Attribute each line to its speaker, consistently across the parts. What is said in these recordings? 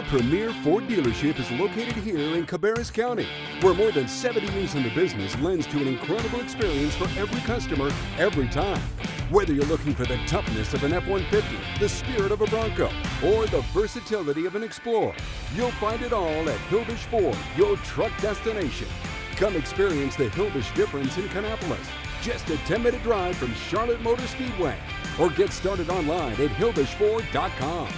Speaker 1: premier Ford dealership is located here in Cabarrus County, where more than 70 years in the business lends to an incredible experience for every customer, every time. Whether you're looking for the toughness of an F-150, the spirit of a Bronco, or the versatility of an Explorer, you'll find it all at Hildish Ford, your truck destination. Come experience the Hildish difference in Kannapolis, just a 10-minute drive from Charlotte Motor Speedway, or get started online at hildishford.com.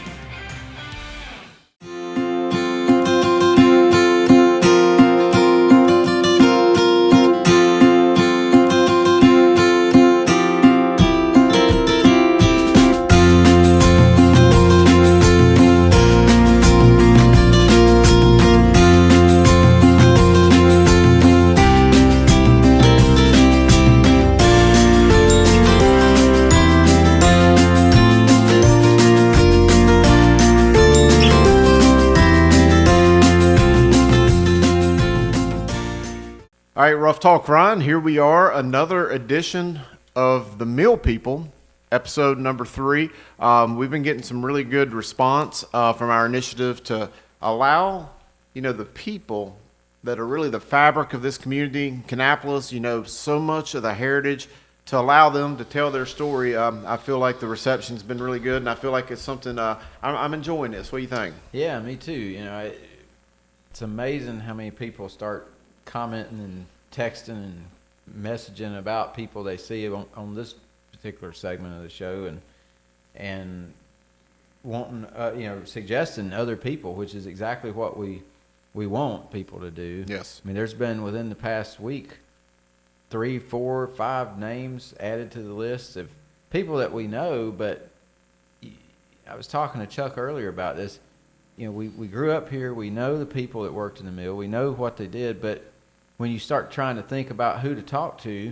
Speaker 2: All right, Rough Talk Ryan, here we are, another edition of The Mill People, episode number 3. We've been getting some really good response from our initiative to allow, the people that are really the fabric of this community, Kannapolis, so much of the heritage, to allow them to tell their story. I feel like the reception's been really good, and I feel like it's something, I'm enjoying this. What do you think?
Speaker 3: Yeah, me too. It's amazing how many people start commenting and texting and messaging about people they see on this particular segment of the show, and wanting, suggesting other people, which is exactly what we want people to do.
Speaker 2: Yes.
Speaker 3: I mean, there's been within the past week 3, 4, 5 names added to the list of people that we know, but I was talking to Chuck earlier about this. We grew up here. We know the people that worked in the mill. We know what they did, but when you start trying to think about who to talk to,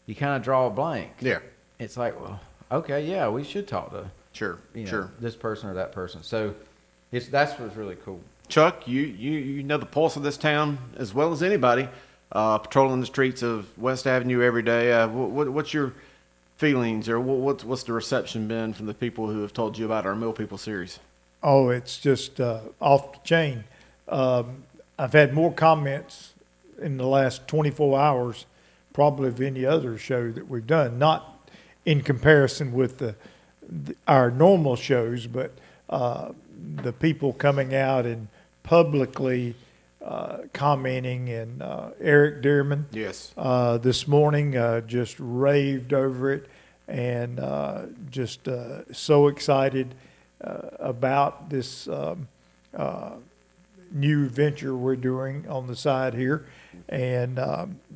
Speaker 3: you kind of draw a blank.
Speaker 2: Yeah.
Speaker 3: It's like, well, okay, yeah, we should talk to
Speaker 2: Sure.
Speaker 3: this person or that person. So that's what's really cool.
Speaker 2: Chuck, you know the pulse of this town as well as anybody, patrolling the streets of West Avenue every day. What's your feelings, or what's the reception been from the people who have told you about our Mill People series?
Speaker 4: Oh, it's just off the chain. I've had more comments in the last 24 hours probably of any other show that we've done, not in comparison with our normal shows, but the people coming out and publicly commenting, and Eric Dearman
Speaker 2: Yes.
Speaker 4: This morning just raved over it, and just so excited about this new venture we're doing on the side here. And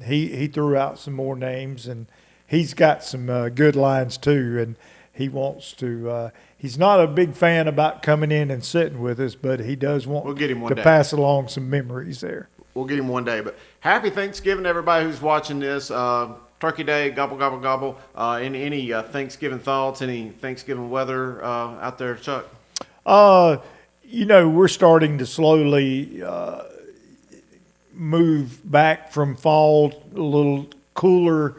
Speaker 4: he threw out some more names, and he's got some good lines too, and he wants to he's not a big fan about coming in and sitting with us, but he does want
Speaker 2: We'll get him one
Speaker 4: to
Speaker 2: day.
Speaker 4: pass along some memories there.
Speaker 2: We'll get him one day. But happy Thanksgiving to everybody who's watching this. Turkey Day, gobble, gobble, gobble. Any Thanksgiving thoughts, any Thanksgiving weather out there, Chuck?
Speaker 4: We're starting to slowly move back from fall, a little cooler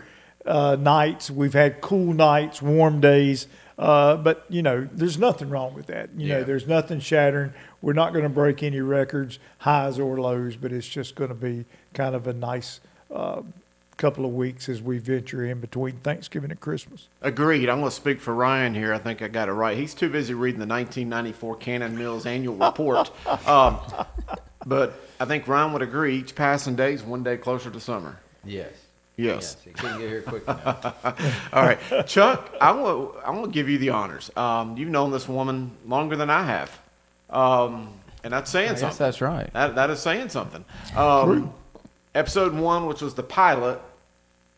Speaker 4: nights. We've had cool nights, warm days, but there's nothing wrong with that. There's nothing shattering. We're not going to break any records, highs or lows, but it's just going to be kind of a nice couple of weeks as we venture in between Thanksgiving and Christmas.
Speaker 2: Agreed. I'm going to speak for Ryan here. I think I got it right. He's too busy reading the 1994 Cannon Mills annual report. But I think Ryan would agree, each passing day is one day closer to summer.
Speaker 3: Yes.
Speaker 2: Yes.
Speaker 3: He couldn't get here quick enough.
Speaker 2: All right. Chuck, I want to give you the honors. You've known this woman longer than I have. And that's saying something.
Speaker 3: Yes, that's right.
Speaker 2: That is saying something. Episode 1, which was the pilot,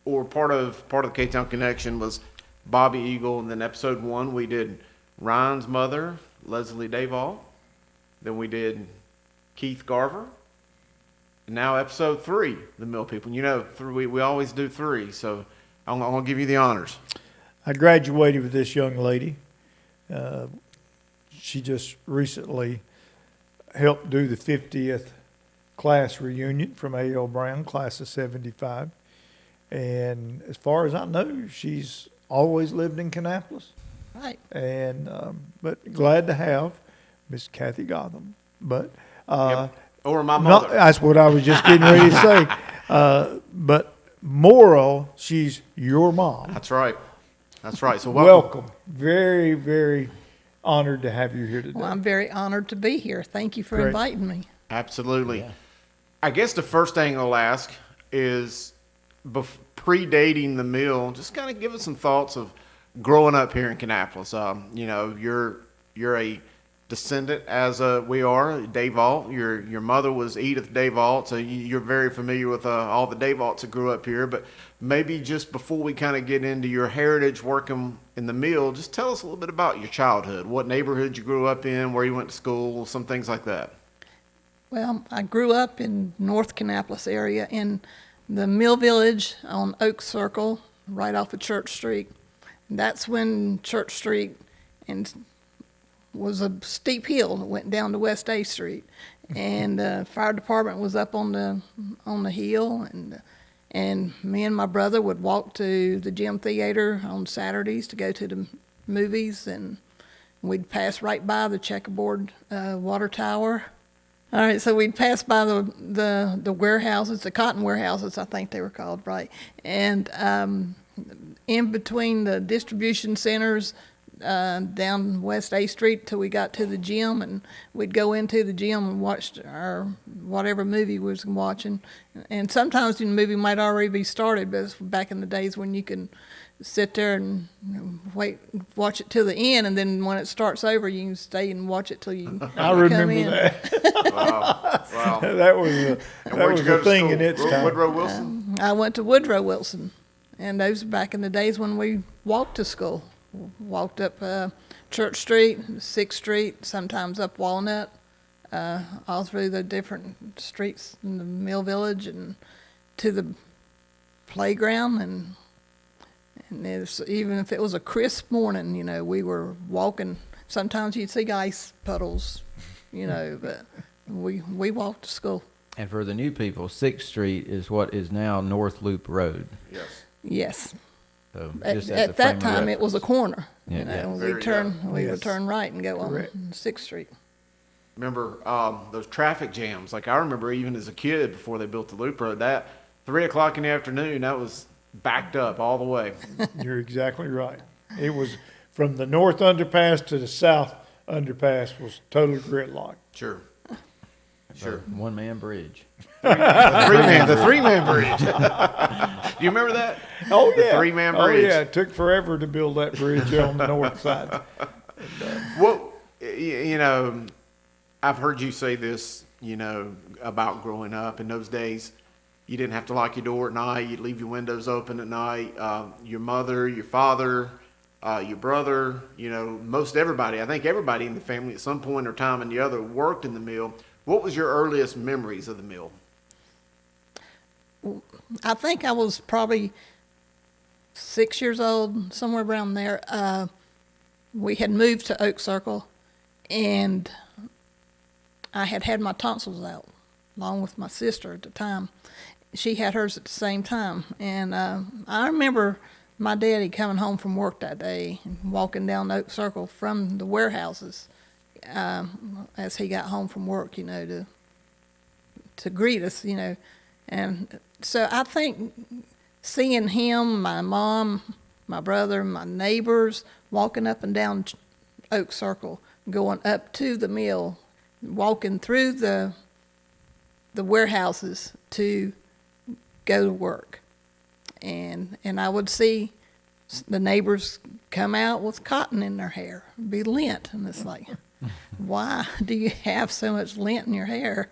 Speaker 2: or part of the K-Town Connection, was Bobby Eagle. And then episode 1, we did Ryan's mother, Leslie Dayvault. Then we did Keith Garver. And now episode 3, The Mill People. We always do 3, so I'm going to give you the honors.
Speaker 4: I graduated with this young lady. She just recently helped do the 50th class reunion from A.L. Brown, class of 75. And as far as I know, she's always lived in Kannapolis.
Speaker 5: Right.
Speaker 4: And but glad to have Miss Kathy Gotham but
Speaker 2: Or my mother.
Speaker 4: that's what I was just getting ready to say. But moral, she's your mom.
Speaker 2: That's right. That's right. So
Speaker 4: Welcome. Very, very honored to have you here today.
Speaker 5: Well, I'm very honored to be here. Thank you for
Speaker 4: Great.
Speaker 5: inviting me.
Speaker 2: Absolutely. I guess the first thing I'll ask is, predating the mill, just kind of give us some thoughts of growing up here in Kannapolis. You know, you're a descendant, as we are, Dayvault. Your mother was Edith Dayvault, so you're very familiar with all the Dayvaults that grew up here. But maybe just before we kind of get into your heritage working in the mill, just tell us a little bit about your childhood, what neighborhood you grew up in, where you went to school, some things like that.
Speaker 5: Well, I grew up in North Kannapolis area in the Mill Village on Oak Circle, right off of Church Street. That's when Church Street was a steep hill that went down to West A Street, and fire department was up on the hill, and me and my brother would walk to the gym theater on Saturdays to go to the movies, and we'd pass right by the checkerboard water tower. All right, so we'd pass by the warehouses, the cotton warehouses, I think they were called, right? And in between the distribution centers down West A Street till we got to the gym, and we'd go into the gym and watch our whatever movie we was watching. And sometimes the movie might already be started, but it's back in the days when you can sit there and watch it till the end, and then when it starts over, you can stay and watch it till you
Speaker 4: I
Speaker 5: come
Speaker 4: remember
Speaker 5: in.
Speaker 4: that.
Speaker 2: Wow.
Speaker 4: That was a thing in its time.
Speaker 2: Woodrow Wilson?
Speaker 5: I went to Woodrow Wilson, and those were back in the days when we walked to school. Walked up Church Street, 6th Street, sometimes up Walnut, all through the different streets in the Mill Village and to the playground. And even if it was a crisp morning, you know, we were walking. Sometimes you'd see ice puddles, you know, but we walked to school.
Speaker 3: And for the new people, 6th Street is what is now North Loop Road.
Speaker 2: Yes.
Speaker 5: Yes.
Speaker 3: So
Speaker 5: At
Speaker 3: just as a
Speaker 5: that
Speaker 3: frame of
Speaker 5: time, it was a
Speaker 3: reference.
Speaker 5: corner.
Speaker 3: Yeah.
Speaker 5: You know,
Speaker 3: Yeah.
Speaker 5: we
Speaker 2: There
Speaker 5: would
Speaker 4: Yes.
Speaker 5: turn right and go
Speaker 4: Correct.
Speaker 5: on 6th Street.
Speaker 2: Remember those traffic jams? Like I remember even as a kid before they built the loop road, that 3 o'clock in the afternoon, that was backed up all the way.
Speaker 4: You're exactly right. It was from the north underpass to the south underpass was total gridlock.
Speaker 2: Sure.
Speaker 3: Sure. One-man bridge.
Speaker 2: The three-man bridge. Do you remember that?
Speaker 4: Oh
Speaker 2: The
Speaker 4: yeah,
Speaker 2: three-man
Speaker 4: Oh
Speaker 2: bridge.
Speaker 4: yeah, it took forever to build that bridge on the north side.
Speaker 2: Well, you know, I've heard you say this, you know, about growing up in those days. You didn't have to lock your door at night. You'd leave your windows open at night. Your mother, your father, your brother, you know, most everybody, I think everybody in the family at some point or time and the other worked in the mill. What was your earliest memories of the mill?
Speaker 5: I think I was probably 6 years old, somewhere around there. We had moved to Oak Circle, and I had had my tonsils out, along with my sister at the time. She had hers at the same time, and I remember my daddy coming home from work that day, and walking down Oak Circle from the warehouses as he got home from work, you know, to greet us, you know. And so I think seeing him, my mom, my brother, my neighbors walking up and down Oak Circle, going up to the mill, walking through the warehouses to go to work. And I would see the neighbors come out with cotton in their hair, be lint, and it's like, why do you have so much lint in your hair?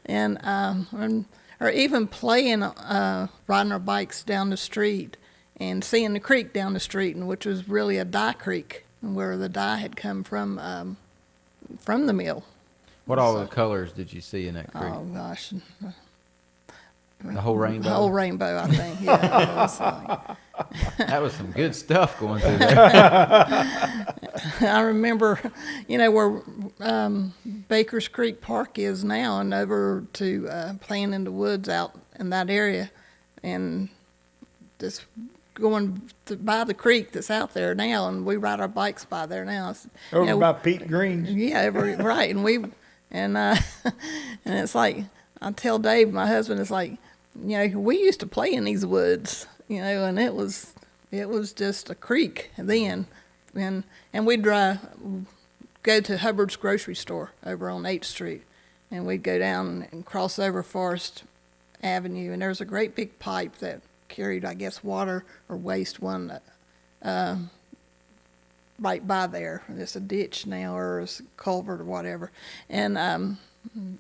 Speaker 5: And or even playing, riding our bikes down the street and seeing the creek down the street, and which was really a dye creek, where the dye had come from the mill.
Speaker 3: What all the colors did you see in that creek?
Speaker 5: Oh gosh,
Speaker 3: The whole rainbow?
Speaker 5: the whole rainbow, I think. Yeah, it was like,
Speaker 3: That was some good stuff going through there.
Speaker 5: I remember, you know, where Baker's Creek Park is now, and over to playing in the woods out in that area, and just going by the creek that's out there now, and we ride our bikes by there now. It's,
Speaker 4: Over
Speaker 5: you know,
Speaker 4: by Pete Green's.
Speaker 5: yeah, right, and And and it's like, I tell Dave, my husband, it's like, we used to play in these woods, and it was just a creek then. And we'd go to Hubbard's grocery store over on 8th Street, and we'd go down and cross over Forest Avenue, and there was a great big pipe that carried, I guess, water or waste one right by there. It's a ditch now, or a culvert or whatever. And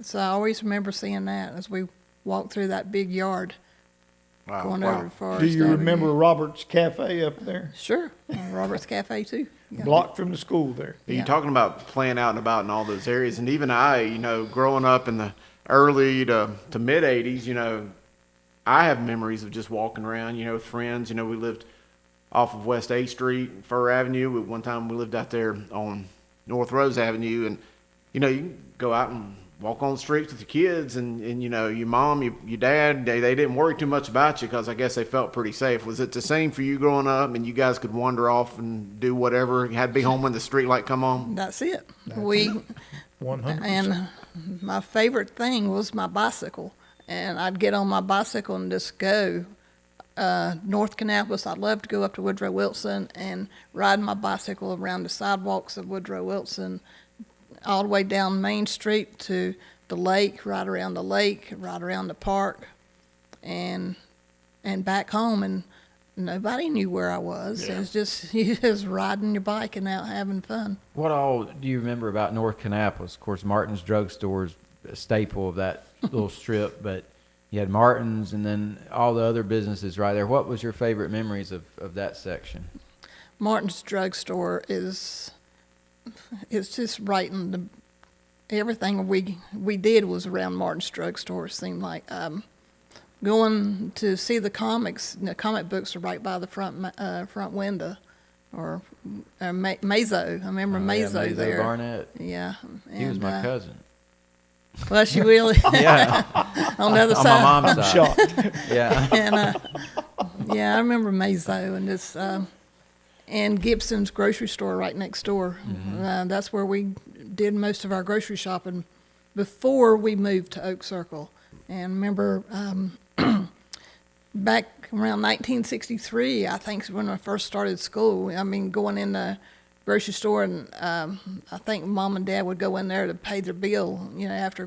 Speaker 5: so I always remember seeing that as we walked through that big yard.
Speaker 2: Wow.
Speaker 5: Going
Speaker 2: Wow.
Speaker 5: over Forest
Speaker 4: Do you
Speaker 5: Avenue.
Speaker 4: remember Robert's Cafe up there?
Speaker 5: Sure. Robert's Cafe, too. Yeah.
Speaker 4: Block from the school there.
Speaker 2: You're
Speaker 5: Yeah.
Speaker 2: talking about playing out and about in all those areas, and even I, growing up in the early to mid '80s, I have memories of just walking around, with friends. We lived off of West 8th Street, Fur Avenue. One time we lived out there on North Rose Avenue, and you can go out and walk on the streets with your kids, and your mom, your dad, they didn't worry too much about you because I guess they felt pretty safe. Was it the same for you growing up, and you guys could wander off and do whatever? You had to be home when the street light come on?
Speaker 5: That's it.
Speaker 4: 100%.
Speaker 5: And my favorite thing was my bicycle. And I'd get on my bicycle and just go North Kannapolis. I'd love to go up to Woodrow Wilson and ride my bicycle around the sidewalks of Woodrow Wilson, all the way down Main Street to the lake, right around the lake, right around the park, and back home. And nobody knew where I was.
Speaker 2: Yeah.
Speaker 5: It was just you just riding your bike and out having fun.
Speaker 3: What all do you remember about North Kannapolis? Of course, Martin's Drugstore is a staple of that little strip, but you had Martin's and then all the other businesses right there. What was your favorite memories of that section?
Speaker 5: Martin's Drugstore it's just right in the, everything we did was around Martin's Drugstore. It seemed like going to see the comics. The comic books are right by the front window, or Mazo. I remember Mazo
Speaker 3: Mazo
Speaker 5: there.
Speaker 3: Barnett.
Speaker 5: Yeah,
Speaker 3: He was my cousin.
Speaker 5: Well, she really
Speaker 3: Yeah,
Speaker 5: on the other
Speaker 3: on
Speaker 5: side.
Speaker 3: my mom's side.
Speaker 4: Shocked.
Speaker 3: Yeah.
Speaker 5: And yeah, I remember Mazo and this. And Gibson's grocery store right next door. That's where we did most of our grocery shopping before we moved to Oak Circle. And remember, back around 1963, I think, when I first started school. I mean, going in the grocery store, and I think Mom and Dad would go in there to pay their bill, after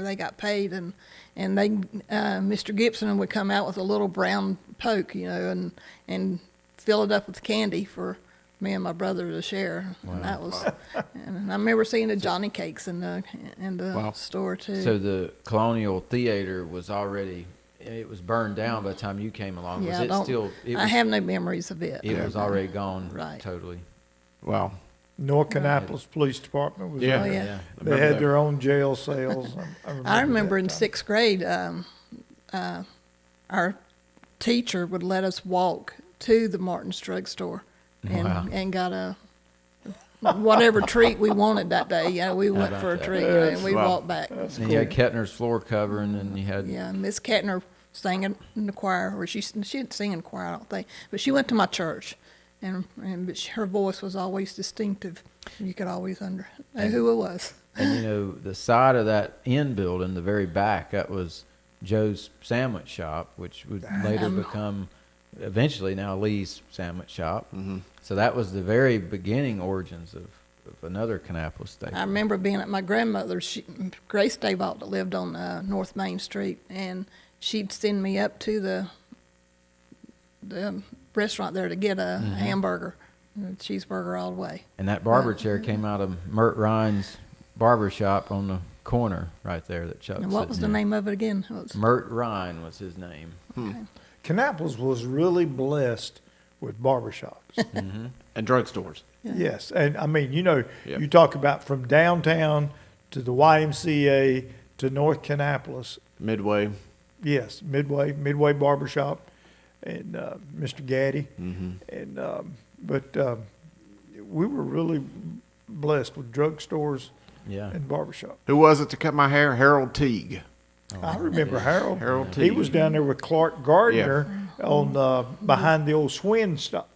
Speaker 5: they got paid, and they, Mr. Gibson would come out with a little brown poke, and fill it up with candy for me and my brother to share. Wow. And that was, and I remember seeing the Johnny cakes in the
Speaker 2: Wow.
Speaker 5: store too.
Speaker 3: So the Colonial Theater was already, it was burned down by the time you came along.
Speaker 5: Yeah,
Speaker 3: Was it still?
Speaker 5: I have no memories of it.
Speaker 3: It was already gone.
Speaker 5: Right.
Speaker 3: Totally.
Speaker 2: Wow.
Speaker 4: North Kannapolis Police Department was
Speaker 2: Yeah.
Speaker 5: Oh,
Speaker 4: there.
Speaker 5: yeah.
Speaker 4: They had their own jail cells.
Speaker 5: I remember
Speaker 4: that
Speaker 5: in
Speaker 4: time.
Speaker 5: 6th grade, our teacher would let us walk to the Martin's Drugstore
Speaker 3: Wow.
Speaker 5: and got a whatever treat we wanted that day. We went
Speaker 3: about
Speaker 5: for a
Speaker 3: that?
Speaker 5: treat and we
Speaker 2: Wow.
Speaker 5: walked back.
Speaker 3: And you had Kettner's floor cover, and then you had
Speaker 5: Yeah, Miss Kettner sang in the choir, or she didn't sing in the choir, I don't think, but she went to my church, but her voice was always distinctive. You could always know who it was.
Speaker 3: And the side of that inn building, the very back, that was Joe's Sandwich Shop, which would later become, eventually now Lee's Sandwich Shop.
Speaker 2: Mm-hmm.
Speaker 3: So that was the very beginning origins of another Kannapolis staple.
Speaker 5: I remember being at my grandmother's, Grace Dayvault, that lived on North Main Street, and she'd send me up to the restaurant there to get a hamburger, a cheeseburger all the way.
Speaker 3: And that barber chair came out of Mert Ryan's barber shop on the corner right there that Chuck.
Speaker 5: And what was the name of it again? It was,
Speaker 3: Mert Ryan was his name.
Speaker 4: Kannapolis was really blessed with barbershops.
Speaker 2: And drugstores.
Speaker 4: Yes, and I mean,
Speaker 2: Yep.
Speaker 4: you talk about from downtown to the YMCA to North Kannapolis.
Speaker 2: Midway.
Speaker 4: Yes, Midway Barbershop, and Mr. Gaddy, and but we were really blessed with drugstores
Speaker 3: Yeah.
Speaker 4: and barbershops.
Speaker 2: Who was it to cut my hair? Harold Teague.
Speaker 4: I remember Harold.
Speaker 2: Harold
Speaker 4: He
Speaker 2: Teague.
Speaker 4: was down there with Clark Gardner on behind the old Swin shop.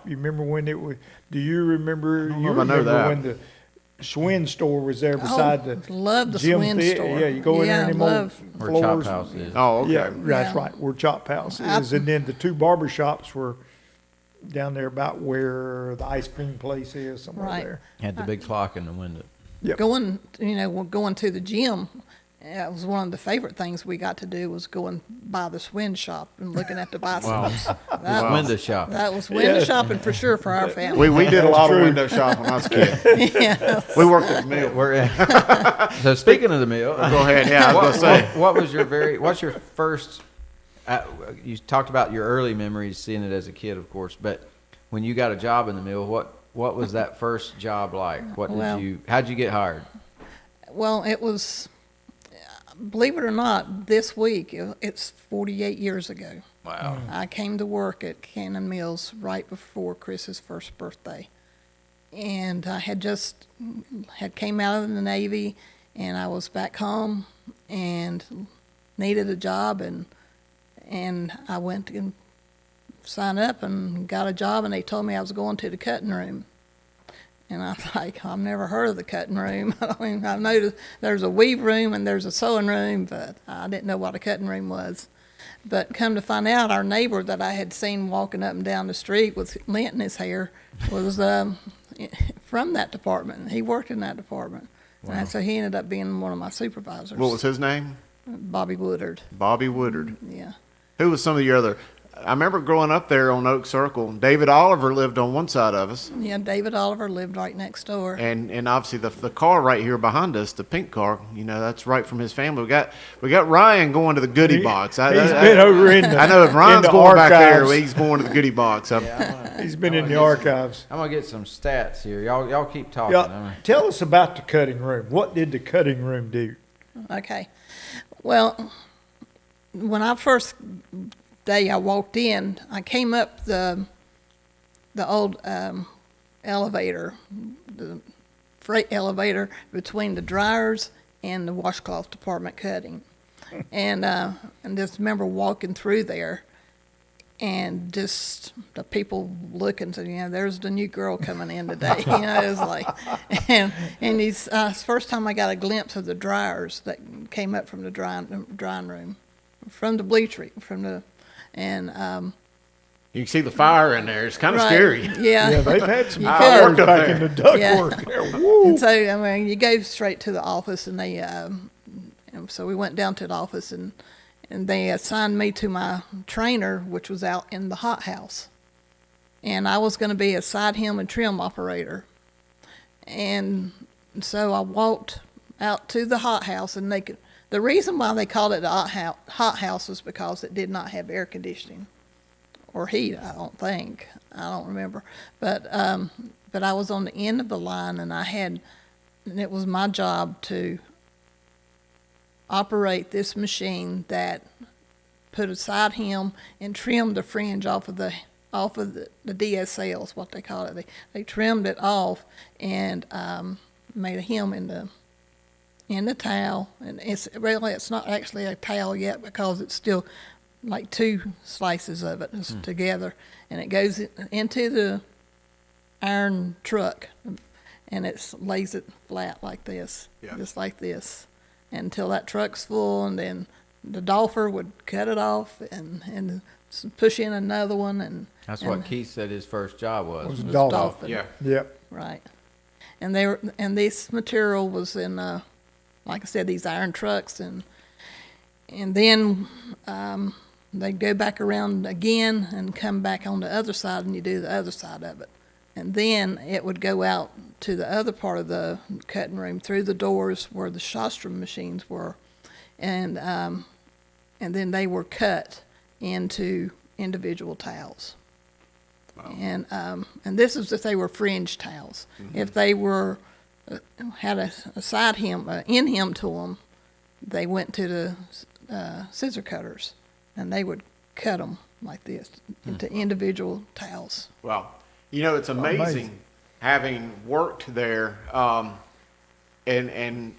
Speaker 4: You remember when it was? Do you remember? You
Speaker 2: know if I know
Speaker 4: remember
Speaker 2: that.
Speaker 4: when the Schwinn store was there beside the
Speaker 5: love the
Speaker 4: gym
Speaker 5: Schwinn store.
Speaker 4: Yeah, you go in there
Speaker 5: Yeah,
Speaker 4: anymore.
Speaker 5: love-
Speaker 3: Where Chop
Speaker 4: Floors.
Speaker 3: House is.
Speaker 2: Oh, okay.
Speaker 4: Yeah, that's
Speaker 5: Yeah.
Speaker 4: right. Where Chop House is, and then the two barber shops were down there about where the ice cream place is, somewhere
Speaker 5: Right.
Speaker 4: there.
Speaker 3: Had the big clock in the window.
Speaker 4: Yep.
Speaker 5: Going to the gym. It was one of the favorite things we got to do was going by the Schwinn shop and looking at the bicycles. That,
Speaker 3: Window shop.
Speaker 5: that was window shopping for sure for our family.
Speaker 2: We did a lot
Speaker 4: true.
Speaker 2: of window shopping when I was a kid.
Speaker 5: Yeah.
Speaker 2: We worked at the mill.
Speaker 3: So speaking of the meal,
Speaker 2: Go ahead. Yeah, I was going to say.
Speaker 3: what was what's your first, you talked about your early memories, seeing it as a kid, of course, but when you got a job in the mill, what was that first job like? How'd you get hired?
Speaker 5: Well, it was, believe it or not, this week, it's 48 years ago.
Speaker 3: Wow.
Speaker 5: I came to work at Cannon Mills right before Chris's first birthday. And I had came out of the Navy, and I was back home and needed a job, and I went and signed up and got a job, and they told me I was going to the cutting room. And I was like, I've never heard of the cutting room. I mean, I know there's a weave room and there's a sewing room, but I didn't know what a cutting room was. But come to find out, our neighbor that I had seen walking up and down the street with lint in his hair was from that department. He worked in that department.
Speaker 3: Wow.
Speaker 5: And so he ended up being one of my supervisors.
Speaker 2: What was his name?
Speaker 5: Bobby Woodard.
Speaker 2: Bobby Woodard.
Speaker 5: Yeah.
Speaker 2: Who was some of your other? I remember growing up there on Oak Circle. David Oliver lived on one side of us,
Speaker 5: Yeah, David Oliver lived right next door.
Speaker 2: and obviously the car right here behind us, the pink car. You know, that's right from his family. We got Ryan going to the goodie box.
Speaker 4: He's been over in the.
Speaker 2: I know if Ryan's
Speaker 4: in the
Speaker 2: going back there,
Speaker 4: archives.
Speaker 2: he's going to the goodie box.
Speaker 4: He's been in the archives.
Speaker 3: I'm gonna get some stats here. Y'all keep talking.
Speaker 4: Yeah, tell us about the cutting room. What did the cutting room do?
Speaker 5: Okay. Well, when I first day I walked in, I came up the old elevator, the freight elevator between the dryers and the washcloth department cutting, and just remember walking through there, and just the people looking, so there's the new girl coming in today. It was like, and it's first time I got a glimpse of the dryers that came up from the drying room, from the bleachery, and
Speaker 2: You can see the fire in there. It's kind of
Speaker 5: right,
Speaker 2: scary.
Speaker 5: Yeah,
Speaker 4: Yeah, they've had some
Speaker 5: You
Speaker 4: fires
Speaker 2: worked up
Speaker 4: back
Speaker 2: there.
Speaker 4: in the ductwork there. Woo.
Speaker 5: And so I mean, you go straight to the office, and they, and so we went down to the office, and they assigned me to my trainer, which was out in the hot house, and I was going to be a side hem and trim operator, and so I walked out to the hot house, and the reason why they called it the hot house was because it did not have air conditioning or heat, I don't think. I don't remember. But I was on the end of the line, and it was my job to operate this machine that put a side hem and trimmed the fringe off of the DSLs, what they call it. They trimmed it off and made a hem in the towel, and it's not actually a towel yet because it's still like two slices of it together, and it goes into the iron truck, and it lays it flat like this, just like this, until that truck's full, and then the dolpher would cut it off and push in another one, and
Speaker 3: That's what Keith said his first job was.
Speaker 4: Was
Speaker 3: was
Speaker 4: dolphin.
Speaker 5: dolphin.
Speaker 2: Yeah.
Speaker 4: Yep.
Speaker 5: Right. And this material was in, like I said, these iron trucks, and then they'd go back around again and come back on the other side, and you do the other side of it. And then it would go out to the other part of the cutting room through the doors where the Shostrom machines were, and then they were cut into individual towels. Wow. And this is if they were fringe towels. Mm-hmm. If they were had a side hem, in hem to them, they went to the scissor cutters, and they would cut them like this into individual towels.
Speaker 2: Wow. You know, it's amazing having worked there, and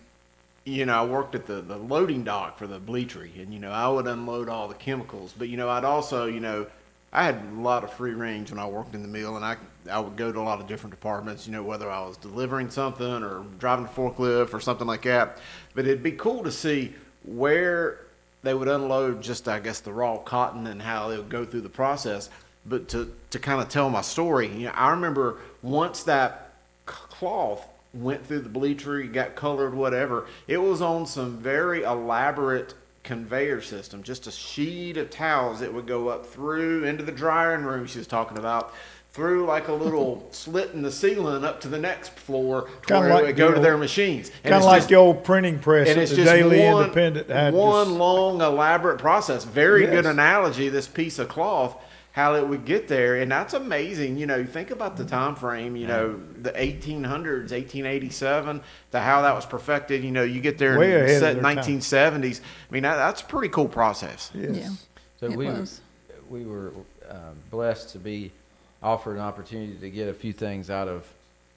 Speaker 2: you know, I worked at the loading dock for the bleachery, and, you know, I would unload all the chemicals, but, you know, I'd also, you know, I had a lot of free range when I worked in the mill, and I would go to a lot of different departments, whether I was delivering something or driving a forklift or something like that. But it'd be cool to see where they would unload just, I guess, the raw cotton and how they would go through the process. But to kind of tell my story, I remember once that cloth went through the bleacher, got colored, whatever, it was on some very elaborate conveyor system, just a sheet of towels that would go up through into the drying room she was talking about, through like a little slit in the ceiling up to the next floor to where it would go to their machines.
Speaker 4: Kind of like the old printing press
Speaker 2: and
Speaker 4: that
Speaker 2: it's
Speaker 4: the
Speaker 2: just
Speaker 4: Daily Independent had.
Speaker 2: One long elaborate process. Very good
Speaker 4: Yes.
Speaker 2: analogy, this piece of cloth, how it would get there. And that's amazing. Think about the time frame, the 1800s, 1887, to how that was perfected. You get there
Speaker 4: Way
Speaker 2: in
Speaker 4: ahead
Speaker 2: the
Speaker 4: of their time.
Speaker 2: 1970s. I mean, that's a pretty cool process.
Speaker 4: Yes.
Speaker 5: Yeah.
Speaker 3: So
Speaker 5: It
Speaker 3: we
Speaker 5: was.
Speaker 3: we were blessed to be offered an opportunity to get a few things out of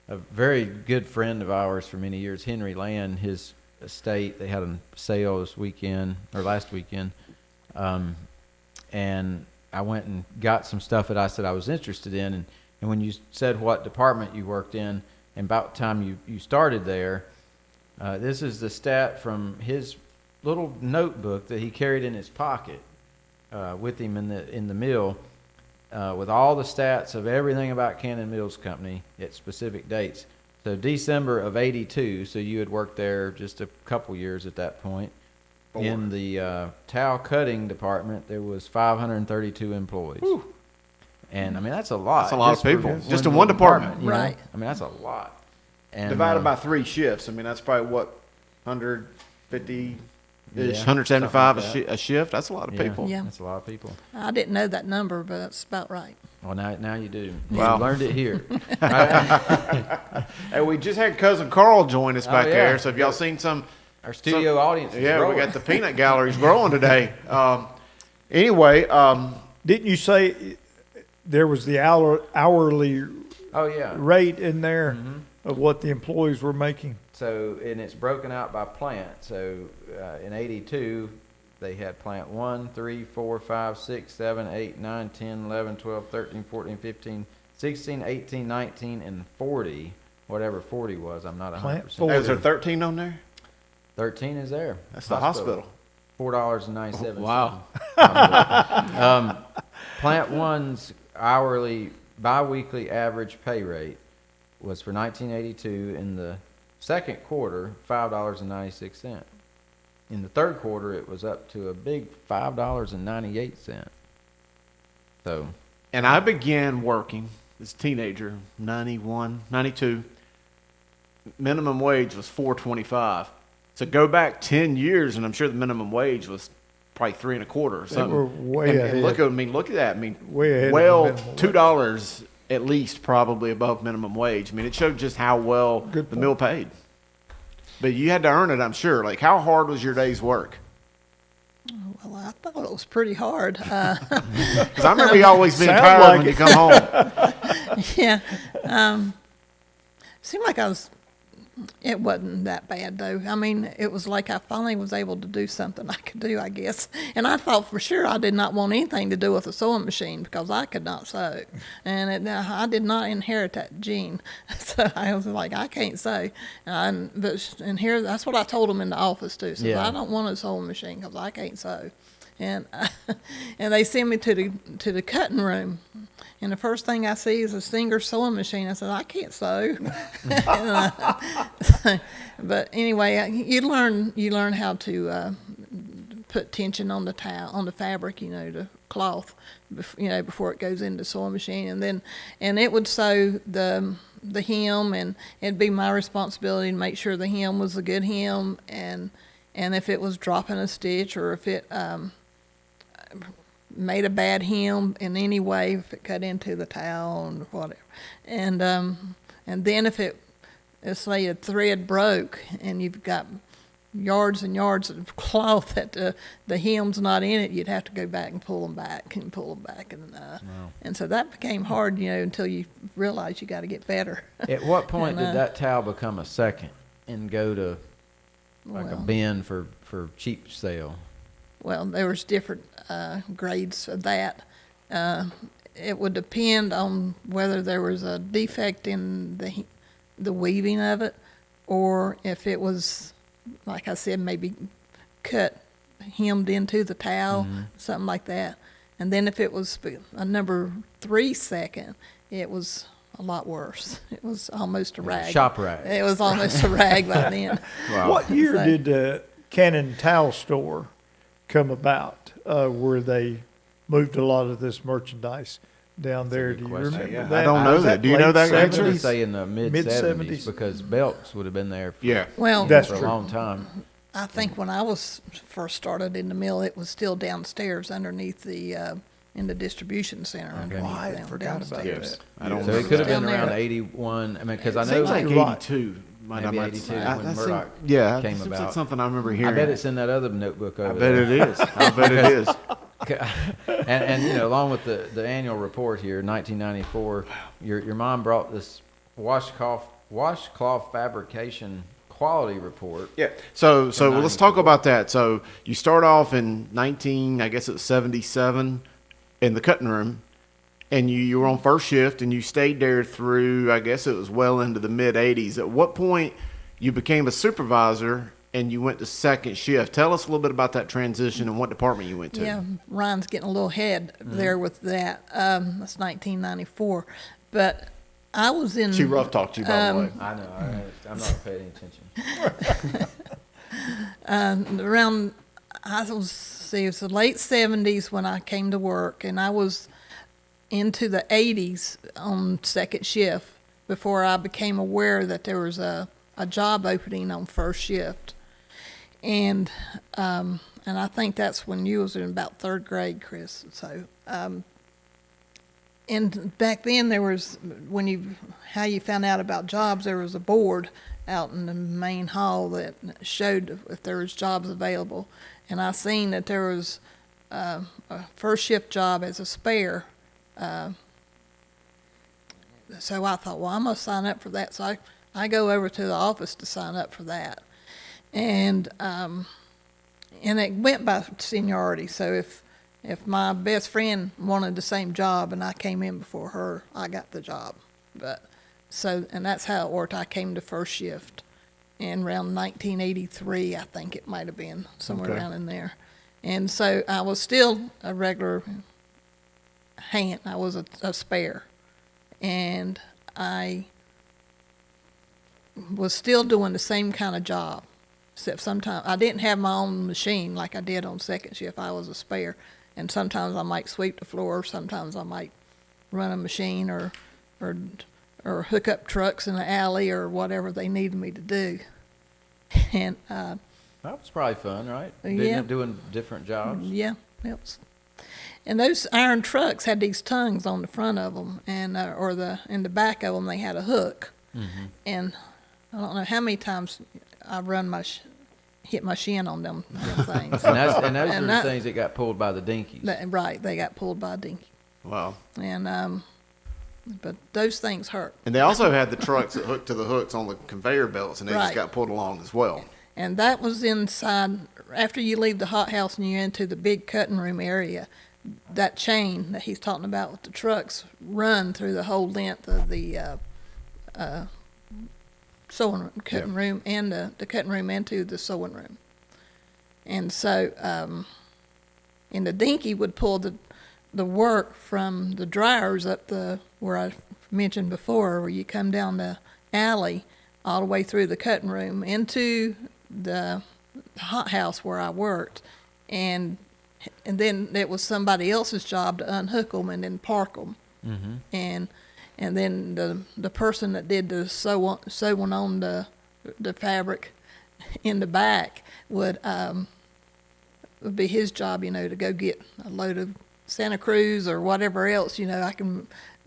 Speaker 3: a very good friend of ours for many years, Henry Land. His estate, they had a sale last weekend, and I went and got some stuff that I said I was interested in, and when you said what department you worked in, and about the time you started there, this is the stat from his little notebook that he carried in his pocket with him in the mill, with all the stats of everything about Cannon Mills Company at specific dates. So December of '82, so you had worked there just a couple years at that point. In the towel cutting department, there was 532 employees.
Speaker 2: Whew.
Speaker 3: And I mean, that's a lot.
Speaker 2: That's a lot of
Speaker 3: for
Speaker 2: people. Just in
Speaker 3: little
Speaker 2: one department.
Speaker 5: Right.
Speaker 3: I mean, that's a lot. And,
Speaker 2: Divided by 3 shifts. I mean, that's probably what, 150-ish,
Speaker 3: Yeah,
Speaker 2: 175
Speaker 3: something like
Speaker 2: a shift. That's a lot of people.
Speaker 5: Yeah.
Speaker 3: That's a lot of people.
Speaker 5: I didn't know that number, but that's about right.
Speaker 3: Well, now you do.
Speaker 2: Wow.
Speaker 3: You learned it here.
Speaker 2: Hey, we just had cousin Carl join us back
Speaker 3: yeah.
Speaker 2: there. So if y'all seen some,
Speaker 3: Our studio audience is
Speaker 2: yeah,
Speaker 3: growing.
Speaker 2: we got the peanut galleries growing today. Anyway,
Speaker 4: Didn't you say there was the hourly
Speaker 3: Oh, yeah.
Speaker 4: rate in there of what the employees were making?
Speaker 3: So, and it's broken out by plant. So, in '82, they had plant 1, 3, 4, 5, 6, 7, 8, 9, 10, 11, 12, 13, 14, 15, 16, 18, 19, and 40. Whatever 40 was, I'm not 100%.
Speaker 4: Plant
Speaker 2: is
Speaker 4: 40.
Speaker 2: there 13 on there?
Speaker 3: 13 is there.
Speaker 2: That's the hospital.
Speaker 3: $4.97.
Speaker 2: Wow.
Speaker 3: Plant 1's hourly, biweekly average pay rate was for 1982 in the second quarter, $5.96. In the third quarter, it was up to a big $5.98. So,
Speaker 2: And I began working as a teenager, 91, 92. Minimum wage was $4.25. So go back 10 years, and I'm sure the minimum wage was probably $3.25 or something.
Speaker 4: were way
Speaker 2: and
Speaker 4: ahead.
Speaker 2: look at that. I mean,
Speaker 4: Way ahead of the
Speaker 2: well,
Speaker 4: minimum wage.
Speaker 2: $2 at least probably above minimum wage. I mean, it showed just how well
Speaker 4: Good
Speaker 2: the
Speaker 4: point.
Speaker 2: mill paid. But you had to earn it, I'm sure. Like, how hard was your day's work?
Speaker 5: Well, I thought it was pretty hard.
Speaker 2: Because I remember you always being
Speaker 4: Sound
Speaker 2: tired
Speaker 4: like
Speaker 2: when
Speaker 4: it.
Speaker 2: you come home.
Speaker 5: Yeah. Seemed like it wasn't that bad though. I mean, it was like I finally was able to do something I could do, I guess. And I thought for sure I did not want anything to do with a sewing machine because I could not sew. And I did not inherit that gene. So I was like, I can't sew. And here, that's what I told them in the office too. So
Speaker 3: Yeah.
Speaker 5: I don't want a sewing machine because I can't sew. And and they send me to the cutting room, and the first thing I see is a Singer sewing machine. I said, I can't sew. But anyway, you learn how to put tension on the towel, on the fabric, the cloth, before it goes into the sewing machine, and it would sew the hem, and it'd be my responsibility to make sure the hem was a good hem, and if it was dropping a stitch or if it made a bad hem in any way, if it cut into the towel and whatever, and then if let's say a thread broke and you've got yards and yards of cloth that the hem's not in it, you'd have to go back and pull them back, and so that became hard, until you realize you got to get better.
Speaker 3: at what point
Speaker 5: And,
Speaker 3: did that towel become a second and go to like a
Speaker 5: Well-
Speaker 3: bin for cheap sale?
Speaker 5: Well, there was different grades of that. it would depend on whether there was a defect in the weaving of it, or if it was, like I said, maybe hemmed into the towel, something like that. And then if it was a number 3 second, it was a lot worse. It was almost a rag.
Speaker 3: Shop rag.
Speaker 5: It was almost a rag by then.
Speaker 2: Wow.
Speaker 4: What year
Speaker 5: So-
Speaker 4: did the Cannon Towel Store come about, where they moved a lot of this merchandise down there?
Speaker 3: good
Speaker 4: Do you
Speaker 3: question.
Speaker 4: remember
Speaker 2: Yeah,
Speaker 4: that?
Speaker 2: I don't know
Speaker 4: Was
Speaker 2: that. Do you know
Speaker 4: late
Speaker 2: that
Speaker 3: I'm
Speaker 2: answer?
Speaker 3: going to
Speaker 4: 70s?
Speaker 3: say in the mid-70s
Speaker 4: Mid-70s?
Speaker 3: because Belks would have been there for,
Speaker 2: Yeah.
Speaker 5: Well,
Speaker 4: That's
Speaker 3: for a
Speaker 4: true.
Speaker 3: long time.
Speaker 5: I think when I was first started in the mill, it was still downstairs underneath in the distribution center. Underneath
Speaker 4: I
Speaker 5: them,
Speaker 4: forgot about
Speaker 5: downstairs.
Speaker 2: Yes. I don't
Speaker 3: So
Speaker 2: know.
Speaker 3: it could have
Speaker 5: Down
Speaker 3: been
Speaker 5: there.
Speaker 3: around 81. I mean, because I
Speaker 2: It
Speaker 3: know
Speaker 2: seems like
Speaker 4: You're right.
Speaker 2: 82.
Speaker 3: Maybe 82 when
Speaker 2: that seems-
Speaker 3: Murdoch
Speaker 2: yeah,
Speaker 3: came
Speaker 2: it seems like
Speaker 3: about.
Speaker 2: something I remember
Speaker 3: I
Speaker 2: hearing.
Speaker 3: bet it's in that other notebook over
Speaker 2: I bet
Speaker 3: there.
Speaker 2: it is. I bet it is.
Speaker 3: and you know, along with the annual report here, 1994, your mom brought this washcloth fabrication quality report.
Speaker 2: Yeah. So
Speaker 3: From
Speaker 2: let's talk
Speaker 3: 94.
Speaker 2: about that. So you start off in I guess it was 77 in the cutting room, and you were on first shift, and you stayed there through, I guess it was well into the mid 80s. At what point you became a supervisor and you went to second shift? Tell us a little bit about that transition and what department you went to.
Speaker 5: Yeah, Ryan's getting a little ahead there with that. That's 1994. But I was in.
Speaker 2: She rough talked you, by the way.
Speaker 3: I know. I'm not paying attention.
Speaker 5: Around, it was the late 70s when I came to work, and I was into the 80s on second shift before I became aware that there was a job opening on first shift. And I think that's when you was in about third grade, Chris. So, and back then there was, how you found out about jobs, there was a board out in the main hall that showed if there was jobs available. And I seen that there was a first shift job as a spare. So I thought, well, I must sign up for that. So I go over to the office to sign up for that. And it went by seniority. So if my best friend wanted the same job and I came in before her, I got the job. And that's how it worked. I came to first shift in around 1983, I think it might have been, somewhere
Speaker 2: Okay.
Speaker 5: around in there. And so I was still a regular hand. I was a spare. And I was still doing the same kind of job, except sometimes I didn't have my own machine like I did on second shift. I was a spare, and sometimes I might sweep the floor, sometimes I might run a machine or hook up trucks in the alley or whatever they needed me to do. And
Speaker 3: That was probably fun, right?
Speaker 5: Yeah.
Speaker 3: Doing different jobs.
Speaker 5: yeah, it was. And those iron trucks had these tongues on the front of them, and in the back of them they had a hook.
Speaker 3: Mm-hmm.
Speaker 5: And I don't know how many times I hit my shin on them things.
Speaker 3: And those are the
Speaker 5: that-
Speaker 3: things that got pulled by the dinkies.
Speaker 5: Right, they got pulled by a dinky.
Speaker 2: Wow.
Speaker 5: And but those things hurt.
Speaker 2: And they also had the trucks that hooked to the hooks on the conveyor belts, and they just
Speaker 5: Right.
Speaker 2: got pulled along as well.
Speaker 5: And that was inside, after you leave the hot house and you're into the big cutting room area, that chain that he's talking about with the trucks run through the whole length of the sewing room, cutting room, and the cutting room into the sewing room. And so, and the dinky would pull the work from the dryers up where I mentioned before, where you come down the alley all the way through the cutting room into the hot house where I worked, and then it was somebody else's job to unhook them and then park them.
Speaker 3: Mm-hmm.
Speaker 5: And then the person that did the sewing on the fabric in the back would be his job, to go get a load of Santa Cruz or whatever else,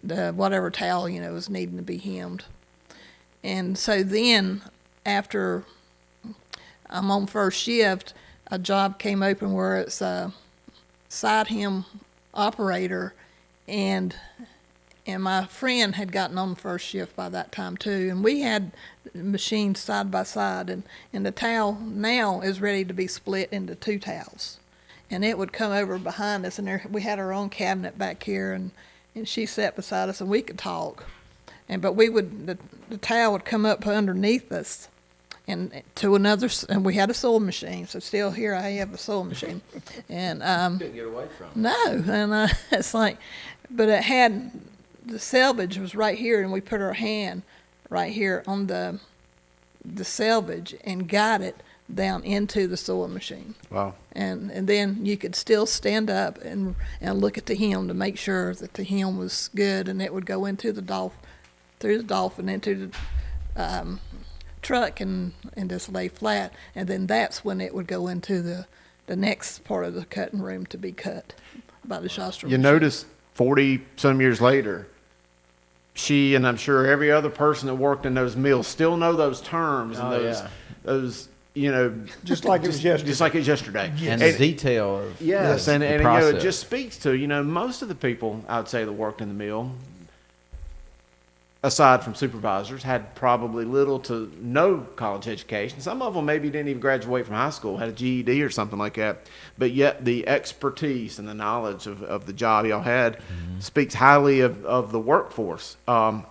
Speaker 5: whatever towel, was needing to be hemmed. And so then after I'm on first shift, a job came open where it's a side hem operator, and my friend had gotten on first shift by that time too, and we had machines side by side, and the towel now is ready to be split into two towels. and it would come over behind us, and we had our own cabinet back here, and she sat beside us, and we could talk. But the towel would come up underneath us, and we had a sewing machine. So still here I have a sewing machine, and
Speaker 3: Couldn't get away from it.
Speaker 5: no, and it's like, but it had the selvage was right here, and we put our hand right here on the selvage and got it down into the sewing machine.
Speaker 2: Wow.
Speaker 5: And then you could still stand up and look at the hem to make sure that the hem was good, and it would go into through the dolphin into the truck and just lay flat, and then that's when it would go into the next part of the cutting room to be cut by the Shostrom.
Speaker 2: You notice 40-some years later, she and I'm sure every other person that worked in those mills still know those terms and those
Speaker 4: Just like it was yesterday.
Speaker 2: Just like it was yesterday.
Speaker 3: And the detail of
Speaker 2: yes, and
Speaker 3: the
Speaker 2: it just speaks to most of the people I would say that worked in the mill, aside from supervisors, had probably little to no college education. Some of them maybe didn't even graduate from high school, had a GED or something like that. But yet the expertise and the knowledge of the job y'all had speaks highly of the workforce.
Speaker 3: Well,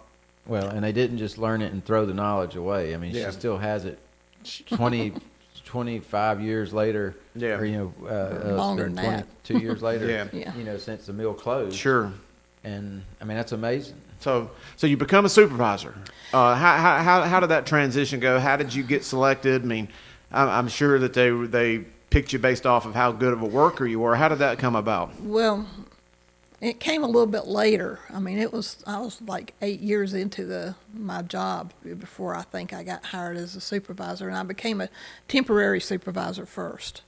Speaker 3: and they didn't just learn it and throw the knowledge away. I mean, she still has it 25 years later.
Speaker 2: Yeah.
Speaker 3: Or,
Speaker 5: Longer
Speaker 3: it's been
Speaker 5: than that.
Speaker 3: 22 years later.
Speaker 5: Yeah.
Speaker 3: Since the mill closed.
Speaker 2: Sure.
Speaker 3: And I mean, that's amazing.
Speaker 2: So you become a supervisor. How did that transition go? How did you get selected? I mean, I'm sure that they picked you based off of how good of a worker you were. How did that come about?
Speaker 5: Well, it came a little bit later. I mean, I was like 8 years into my job before I think I got hired as a supervisor, and I became a temporary supervisor first,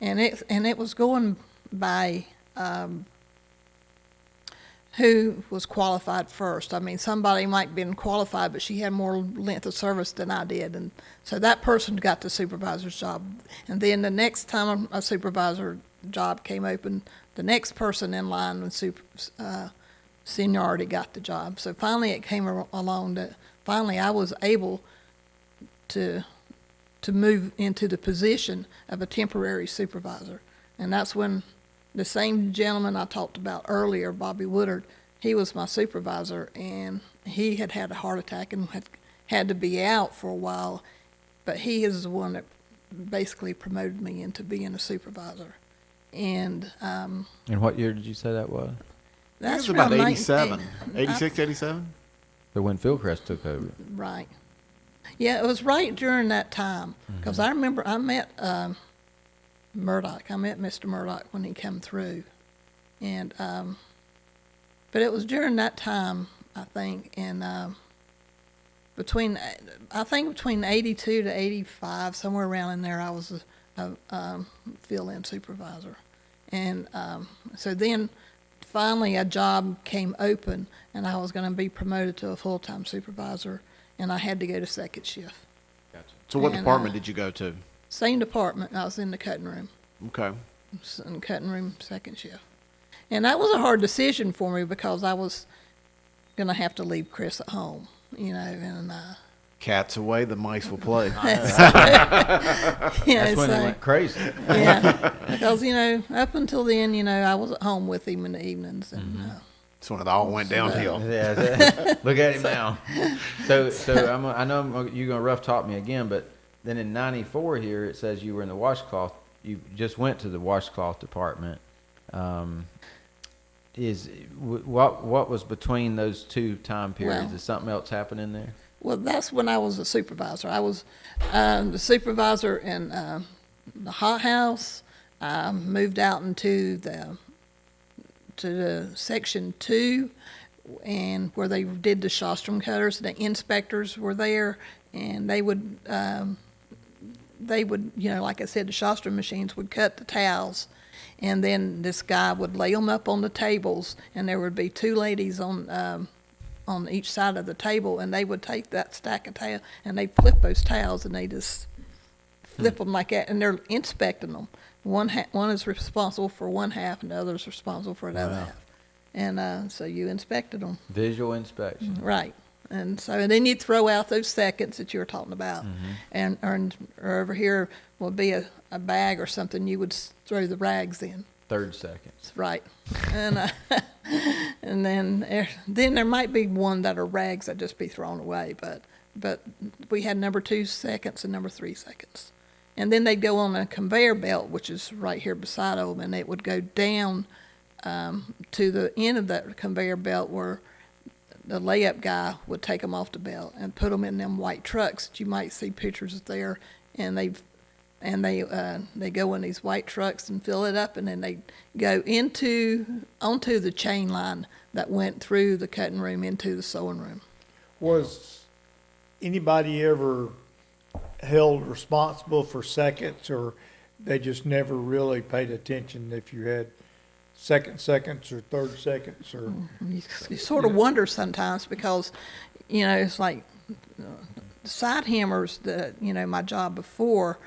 Speaker 5: and it was going by who was qualified first. I mean, somebody might have been qualified, but she had more length of service than I did, and so that person got the supervisor's job. And then the next time a supervisor job came open, the next person in line with seniority got the job. So finally it came along that finally I was able to move into the position of a temporary supervisor. And that's when the same gentleman I talked about earlier, Bobby Woodard, he was my supervisor, and he had a heart attack and had to be out for a while, but he is the one that basically promoted me into being a supervisor. And
Speaker 3: what year did you say that was?
Speaker 5: That's
Speaker 2: it was about
Speaker 5: around
Speaker 2: 87, 86, 87?
Speaker 3: But when Fieldcrest took over.
Speaker 5: Right. Yeah, it was right during that time, because I remember I met Murdoch. I met Mr. Murdoch when he came through, and but it was during that time, I think, and between 82 to 85, somewhere around in there, I was a fill-in supervisor, and so then finally a job came open, and I was going to be promoted to a full-time supervisor, and I had to go to second shift.
Speaker 2: Gotcha. So what
Speaker 5: And,
Speaker 2: department did you go to?
Speaker 5: Same department. I was in the cutting room.
Speaker 2: Okay.
Speaker 5: In cutting room, second shift. And that was a hard decision for me because I was going to have to leave Chris at home, and
Speaker 2: Cats away, the mice will play.
Speaker 3: That's when it went crazy.
Speaker 5: Yeah, because, up until then, I was at home with him in the evenings. And
Speaker 2: That's when it all went downhill.
Speaker 3: Yeah, look at him now. So I know you're going to rough talk me again, but then in 94 here, it says you were in the washcloth. You just went to the washcloth department. What was between those two time periods?
Speaker 5: Well,
Speaker 3: Is something else happening there?
Speaker 5: Well, that's when I was a supervisor. I was the supervisor in the hothouse. I moved out into the section 2, and where they did the Shostrom cutters. The inspectors were there, and they would, like I said, the Shostrom machines would cut the towels, and then this guy would lay them up on the tables, and there would be two ladies on each side of the table, and they would take that stack of towels, and they'd flip those towels, and they just flip them like that, and they're inspecting them. One is responsible for one half, and the other is responsible for the other half. And so you inspected them.
Speaker 3: Visual inspection.
Speaker 5: Right. And then you throw out those seconds that you were talking about. And or over here would be a bag or something you would throw the rags in.
Speaker 3: Third seconds.
Speaker 5: Right. And and then there might be one that are rags that just be thrown away, but we had number 2 seconds and number 3 seconds. And then they'd go on a conveyor belt, which is right here beside them, and it would go down to the end of that conveyor belt where the layup guy would take them off the belt and put them in them white trucks that you might see pictures there, and they go in these white trucks and fill it up, and then they go onto the chain line that went through the cutting room into the sewing room.
Speaker 4: Was anybody ever held responsible for seconds, or they just never really paid attention if you had seconds or third seconds? Or
Speaker 5: You sort of wonder sometimes because, it's like side hemmers, my job before,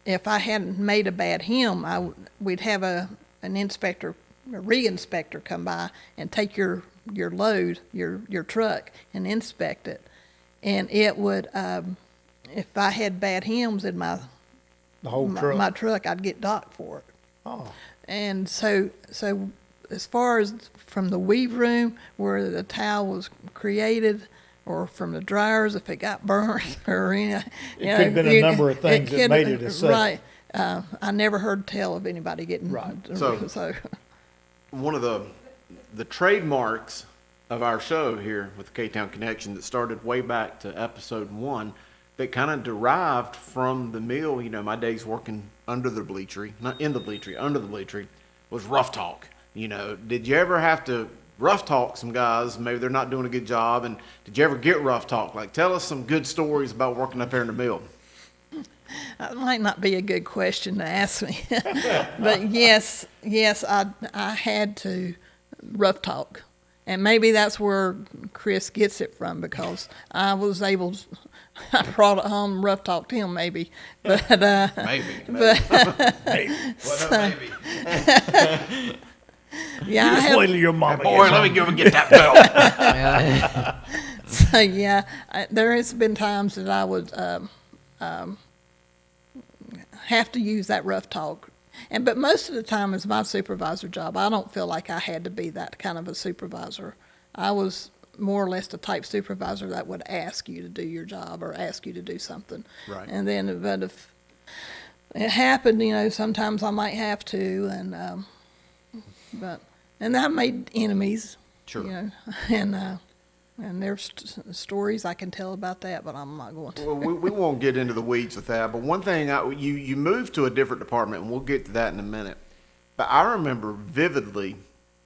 Speaker 5: if I hadn't made a bad hem, we'd have a re-inspector come by and take your load, your truck, and inspect it. And it would, if I had bad hems in
Speaker 4: the whole truck?
Speaker 5: My truck, I'd get docked for it.
Speaker 4: Oh.
Speaker 5: And so as far as from the weave room where the towel was created, or from the dryers if it got burnt, or
Speaker 4: it could have been a number of things that made it a second.
Speaker 5: Right. I never heard tell of anybody getting
Speaker 4: right.
Speaker 2: So one of the trademarks of our show here with the K-Town Connection that started way back to episode 1, that kind of derived from the mill. My days working under the bleachery, not in the bleachery, under the bleachery, was rough talk. Did you ever have to rough talk some guys? Maybe they're not doing a good job. And did you ever get rough talk? Like, tell us some good stories about working up there in the mill.
Speaker 5: That might not be a good question to ask me. But yes, I had to rough talk. And maybe that's where Chris gets it from, because I was able to, I brought it home, rough talked him maybe. But,
Speaker 2: Maybe.
Speaker 4: Hey,
Speaker 2: Maybe.
Speaker 5: Yeah, I
Speaker 4: wait till your mama
Speaker 2: Boy,
Speaker 4: gets
Speaker 2: let me
Speaker 4: home.
Speaker 2: go and get that belt.
Speaker 5: So yeah, there has been times that I would have to use that rough talk, but most of the time it's my supervisor job. I don't feel like I had to be that kind of a supervisor. I was more or less the type supervisor that would ask you to do your job or ask you to do something.
Speaker 2: Right.
Speaker 5: And then, but if it happened, sometimes I might have to, and I made enemies.
Speaker 2: Sure.
Speaker 5: And there's stories I can tell about that, but I'm not going to.
Speaker 2: Well, we won't get into the weeds with that. But one thing, you moved to a different department, and we'll get to that in a minute. But I remember vividly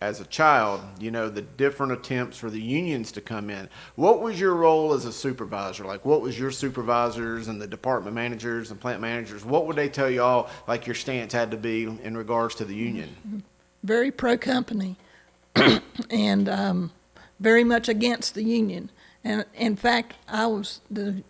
Speaker 2: as a child, the different attempts for the unions to come in. What was your role as a supervisor? Like, what was your supervisors and the department managers and plant managers? What would they tell you all, like, your stance had to be in regards to the union?
Speaker 5: Very pro-company and very much against the union. And in fact, I was the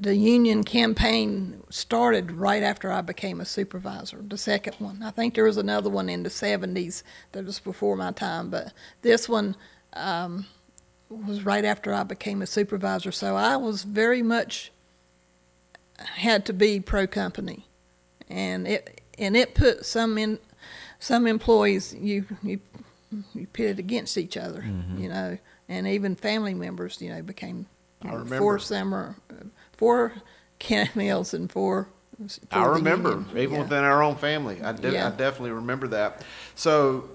Speaker 5: union campaign started right after I became a supervisor, the second one. I think there was another one in the 70s that was before my time, but this one was right after I became a supervisor. So I was very much had to be pro-company. And it put some employees, you pitted against each other, and even family members, became four Kenneth Mills and four.
Speaker 2: I remember, even
Speaker 5: yeah.
Speaker 2: within our own family. I
Speaker 5: Yeah.
Speaker 2: definitely remember that. So,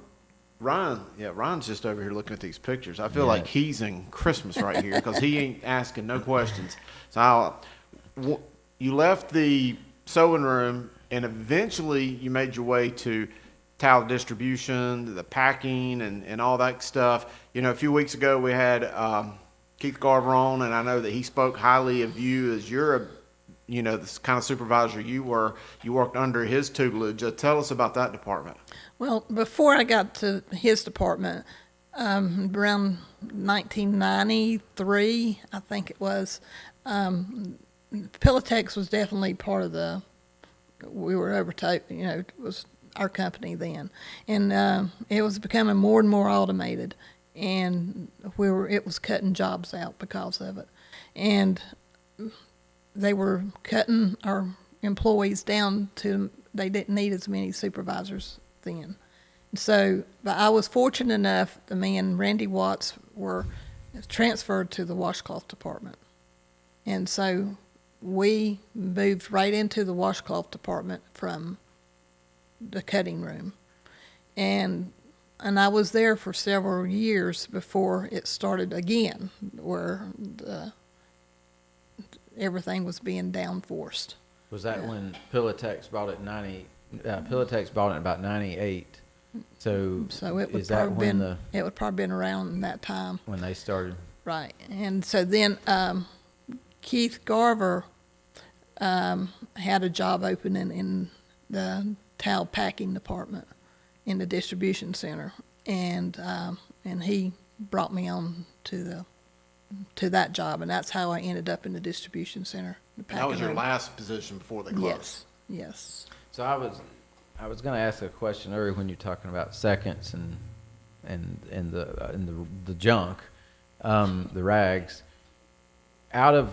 Speaker 2: Ryan's just over here looking at these pictures. I feel like he's in Christmas right here because he ain't asking no questions. So, you left the sewing room, and eventually you made your way to towel distribution, the packing, and all that stuff. A few weeks ago we had Keith Garver on, and I know that he spoke highly of you as you're this kind of supervisor you were. You worked under his tutelage. Tell us about that department.
Speaker 5: Well, before I got to his department, around 1993, I think it was, Pillowtex was definitely part of we were overtaken, it was our company then. And it was becoming more and more automated. and it was cutting jobs out because of it, and they were cutting our employees down to they didn't need as many supervisors then. So, but I was fortunate enough, me and Randy Watts were transferred to the washcloth department. And so we moved right into the washcloth department from the cutting room. And I was there for several years before it started again, where everything was being downforced.
Speaker 3: Was that when Pillowtex bought it Pillowtex bought it in about 98? So
Speaker 5: it would
Speaker 3: is that
Speaker 5: probably
Speaker 3: when
Speaker 5: it would probably been around that time.
Speaker 3: when they started?
Speaker 5: Right. And so then Keith Garver had a job opening in the towel packing department in the distribution center, and he brought me on to that job, and that's how I ended up in the distribution center.
Speaker 2: That was your last position before they closed.
Speaker 5: Yes.
Speaker 3: So I was going to ask a question earlier when you're talking about seconds and the junk, the rags. Out of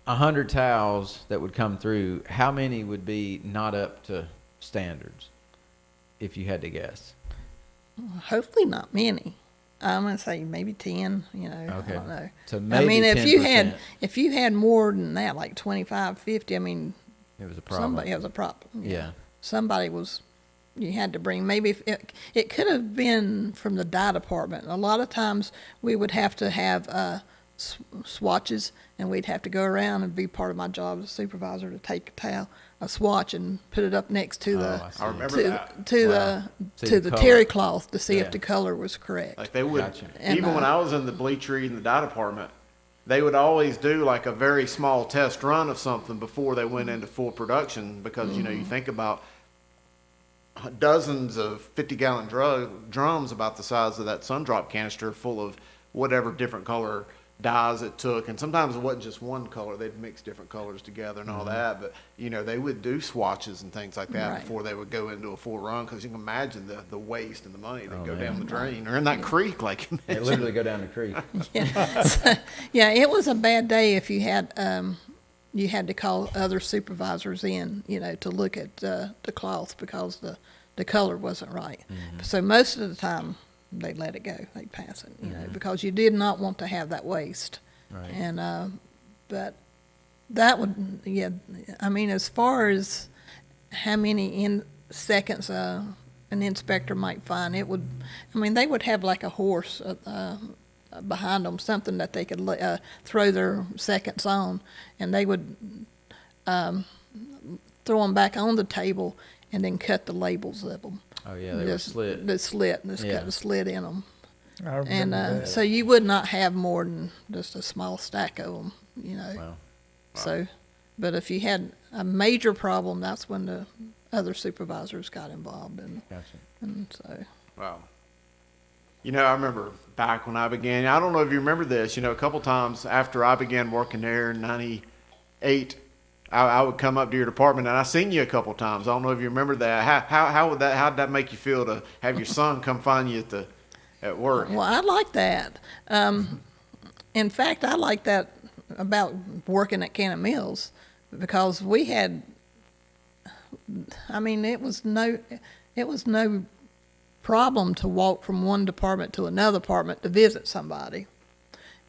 Speaker 3: 100 towels that would come through, how many would be not up to standards, if you had to guess?
Speaker 5: Hopefully not many. I'm gonna say maybe 10.
Speaker 3: Okay.
Speaker 5: I don't know.
Speaker 3: So maybe
Speaker 5: I mean,
Speaker 3: 10%.
Speaker 5: if you had more than that, like 25, 50, I mean,
Speaker 3: It was a problem.
Speaker 5: somebody was a problem.
Speaker 3: Yeah.
Speaker 5: Somebody you had to bring. Maybe if it could have been from the dye department. A lot of times we would have to have swatches, and we'd have to go around, and be part of my job as a supervisor to take a swatch and put it up next to
Speaker 3: I see.
Speaker 2: I remember that.
Speaker 5: to the
Speaker 3: color.
Speaker 5: terry cloth to see
Speaker 3: Yeah.
Speaker 5: if the color was correct.
Speaker 2: Like they would,
Speaker 3: Gotcha.
Speaker 5: And,
Speaker 2: even when I was in the bleachery and the dye department, they would always do like a very small test run of something before they went into full production, because you think about dozens of 50-gallon drums about the size of that Sundrop canister full of whatever different color dyes it took, and sometimes it wasn't just one color, they'd mix different colors together and all that, but they would do swatches and things like that
Speaker 5: Right.
Speaker 2: before they would go into a full run, because you can imagine the waste and the money that
Speaker 3: Oh,
Speaker 2: go
Speaker 3: man.
Speaker 2: down the drain or in that creek, like you
Speaker 3: They
Speaker 2: mentioned.
Speaker 3: literally go down the creek.
Speaker 5: Yeah, it was a bad day if you had to call other supervisors in, to look at the cloth because the color wasn't right. So most of the time they let it go, they pass it, because you did not want to have that waste.
Speaker 3: Right.
Speaker 5: And but that would, I mean, as far as how many seconds an inspector might find, it would, I mean, they would have like a horse behind them, something that they could throw their seconds on, and they would throw them back on the table and then cut the labels of them.
Speaker 3: Oh yeah, they were slit.
Speaker 5: The slit, just
Speaker 3: Yeah.
Speaker 5: cut a slit in them.
Speaker 4: I remember
Speaker 5: And
Speaker 4: that.
Speaker 5: so you would not have more than just a small stack of them,
Speaker 3: Wow.
Speaker 5: So, but if you had a major problem, that's when the other supervisors got involved,
Speaker 3: Gotcha.
Speaker 5: and so.
Speaker 2: Wow. I remember back when I began, I don't know if you remember this, a couple times after I began working there in 98, I would come up to your department, and I seen you a couple times. I don't know if you remember that. How'd that make you feel to have your son come find you at work?
Speaker 5: Well, I like that. In fact, I like that about working at Cannon Mills, because we had, I mean, it was no problem to walk from one department to another department to visit somebody.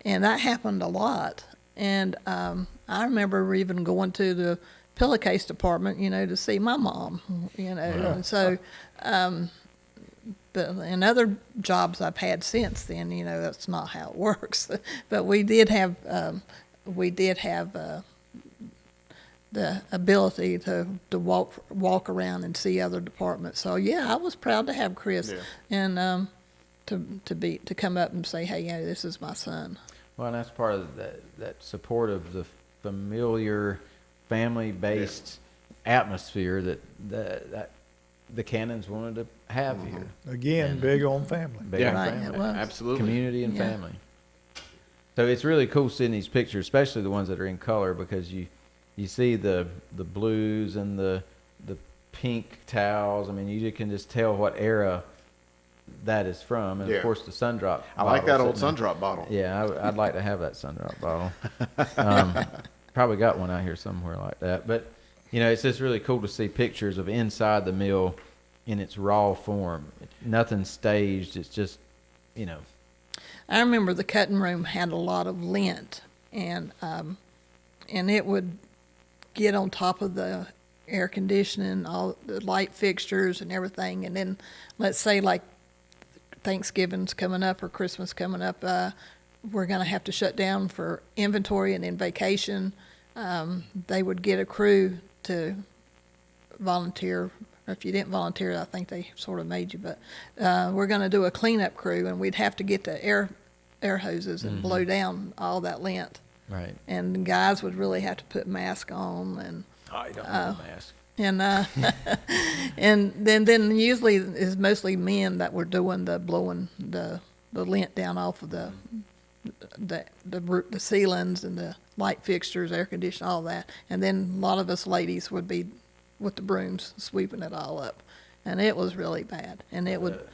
Speaker 5: And that happened a lot. And I remember even going to the pillowcase department, to see my mom, And so, but in other jobs I've had since then, that's not how it works. But we did have the ability to walk around and see other departments. So yeah, I was proud to have Chris, and to come up and say, hey, this is my son.
Speaker 3: Well, and that's part of that support of the familiar, family-based atmosphere that the Cannons wanted to have here.
Speaker 4: Again,
Speaker 3: And
Speaker 4: big on family.
Speaker 3: big on
Speaker 5: Right,
Speaker 3: family.
Speaker 5: it was.
Speaker 2: Absolutely.
Speaker 3: Community and
Speaker 5: Yeah.
Speaker 3: family. So it's really cool seeing these pictures, especially the ones that are in color, because you see the blues and the pink towels. I mean, you can just tell what era that is from, and
Speaker 2: Yeah.
Speaker 3: of course the sun drop.
Speaker 2: I like that
Speaker 3: bottle
Speaker 2: old
Speaker 3: sitting
Speaker 2: sun drop bottle.
Speaker 3: there. Yeah, I'd like to have that sun drop bottle. Probably got one out here somewhere like that. But it's just really cool to see pictures of inside the mill in its raw form. Nothing staged. It's just,
Speaker 5: I remember the cutting room had a lot of lint, and it would get on top of the air conditioning, all the light fixtures and everything. And then, let's say like Thanksgiving's coming up or Christmas coming up, we're going to have to shut down for inventory and then vacation. They would get a crew to volunteer. Or if you didn't volunteer, I think they sort of made you. But we're going to do a cleanup crew, and we'd have to get the air hoses and blow down all that lint.
Speaker 3: right.
Speaker 5: And the guys would really have to put masks on, and
Speaker 3: I don't have a mask.
Speaker 5: and then usually it's mostly men that were doing the blowing the lint down off of the ceilings and the light fixtures, air conditioning, all that. And then a lot of us ladies would be with the brooms sweeping it all up, and it was really bad. And it would.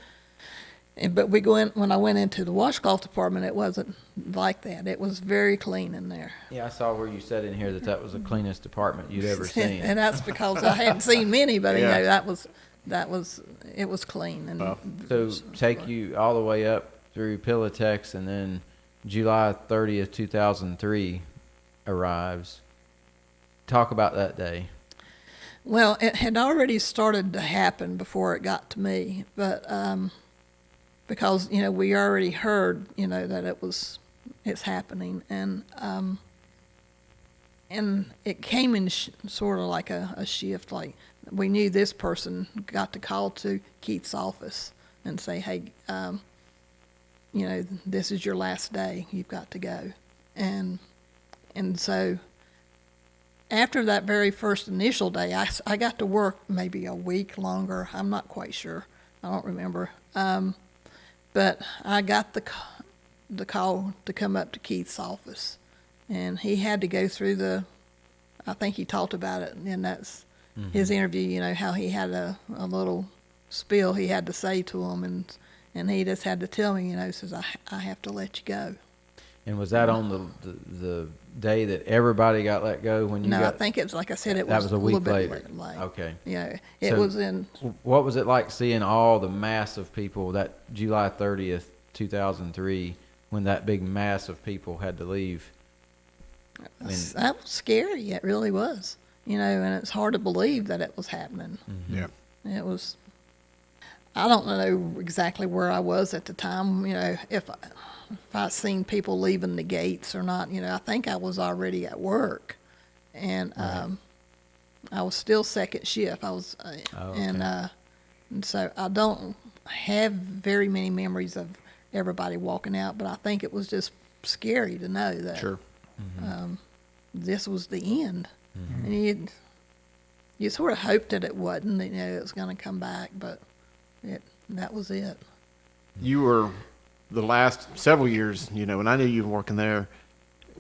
Speaker 5: But when I went into the washcloth department, it wasn't like that. It was very clean in there.
Speaker 3: Yeah, I saw where you said in here that was the cleanest department you'd ever seen.
Speaker 5: And that's because I hadn't seen many, but
Speaker 2: Yeah.
Speaker 5: it was clean. And
Speaker 3: So take you all the way up through Pillowtex, and then July 30th, 2003 arrives. Talk about that day.
Speaker 5: Well, it had already started to happen before it got to me, but because we already heard that it's happening, and it came in sort of like a shift. Like, we knew this person got to call to Keith's office and say, hey, this is your last day, you've got to go. And so after that very first initial day, I got to work maybe a week longer. I'm not quite sure. I don't remember. But I got the call to come up to Keith's office, and he had to go through I think he talked about it, and that's his interview, how he had a little spiel he had to say to him, and he just had to tell me, says, I have to let you go.
Speaker 3: And was that on the day that everybody got let go when you
Speaker 5: No,
Speaker 3: got?
Speaker 5: I think it was, like I said, it
Speaker 3: that
Speaker 5: was
Speaker 3: was a
Speaker 5: little
Speaker 3: week
Speaker 5: bit
Speaker 3: later.
Speaker 5: late.
Speaker 3: Okay.
Speaker 5: Yeah, it
Speaker 3: So
Speaker 5: was in.
Speaker 3: What was it like seeing all the mass of people that July 30th, 2003, when that big mass of people had to leave? I mean,
Speaker 5: That was scary. It really was. And it's hard to believe that it was happening.
Speaker 2: Yeah.
Speaker 5: It was. I don't know exactly where I was at the time. If I seen people leaving the gates or not. I think I was already at work, and I was still second shift. I was, and so I don't have very many memories of everybody walking out. But I think it was just scary to know that
Speaker 2: Sure.
Speaker 5: this was the end, and you sort of hoped that it wasn't. It was going to come back, but that was it.
Speaker 2: You were the last several years, when I knew you were working there,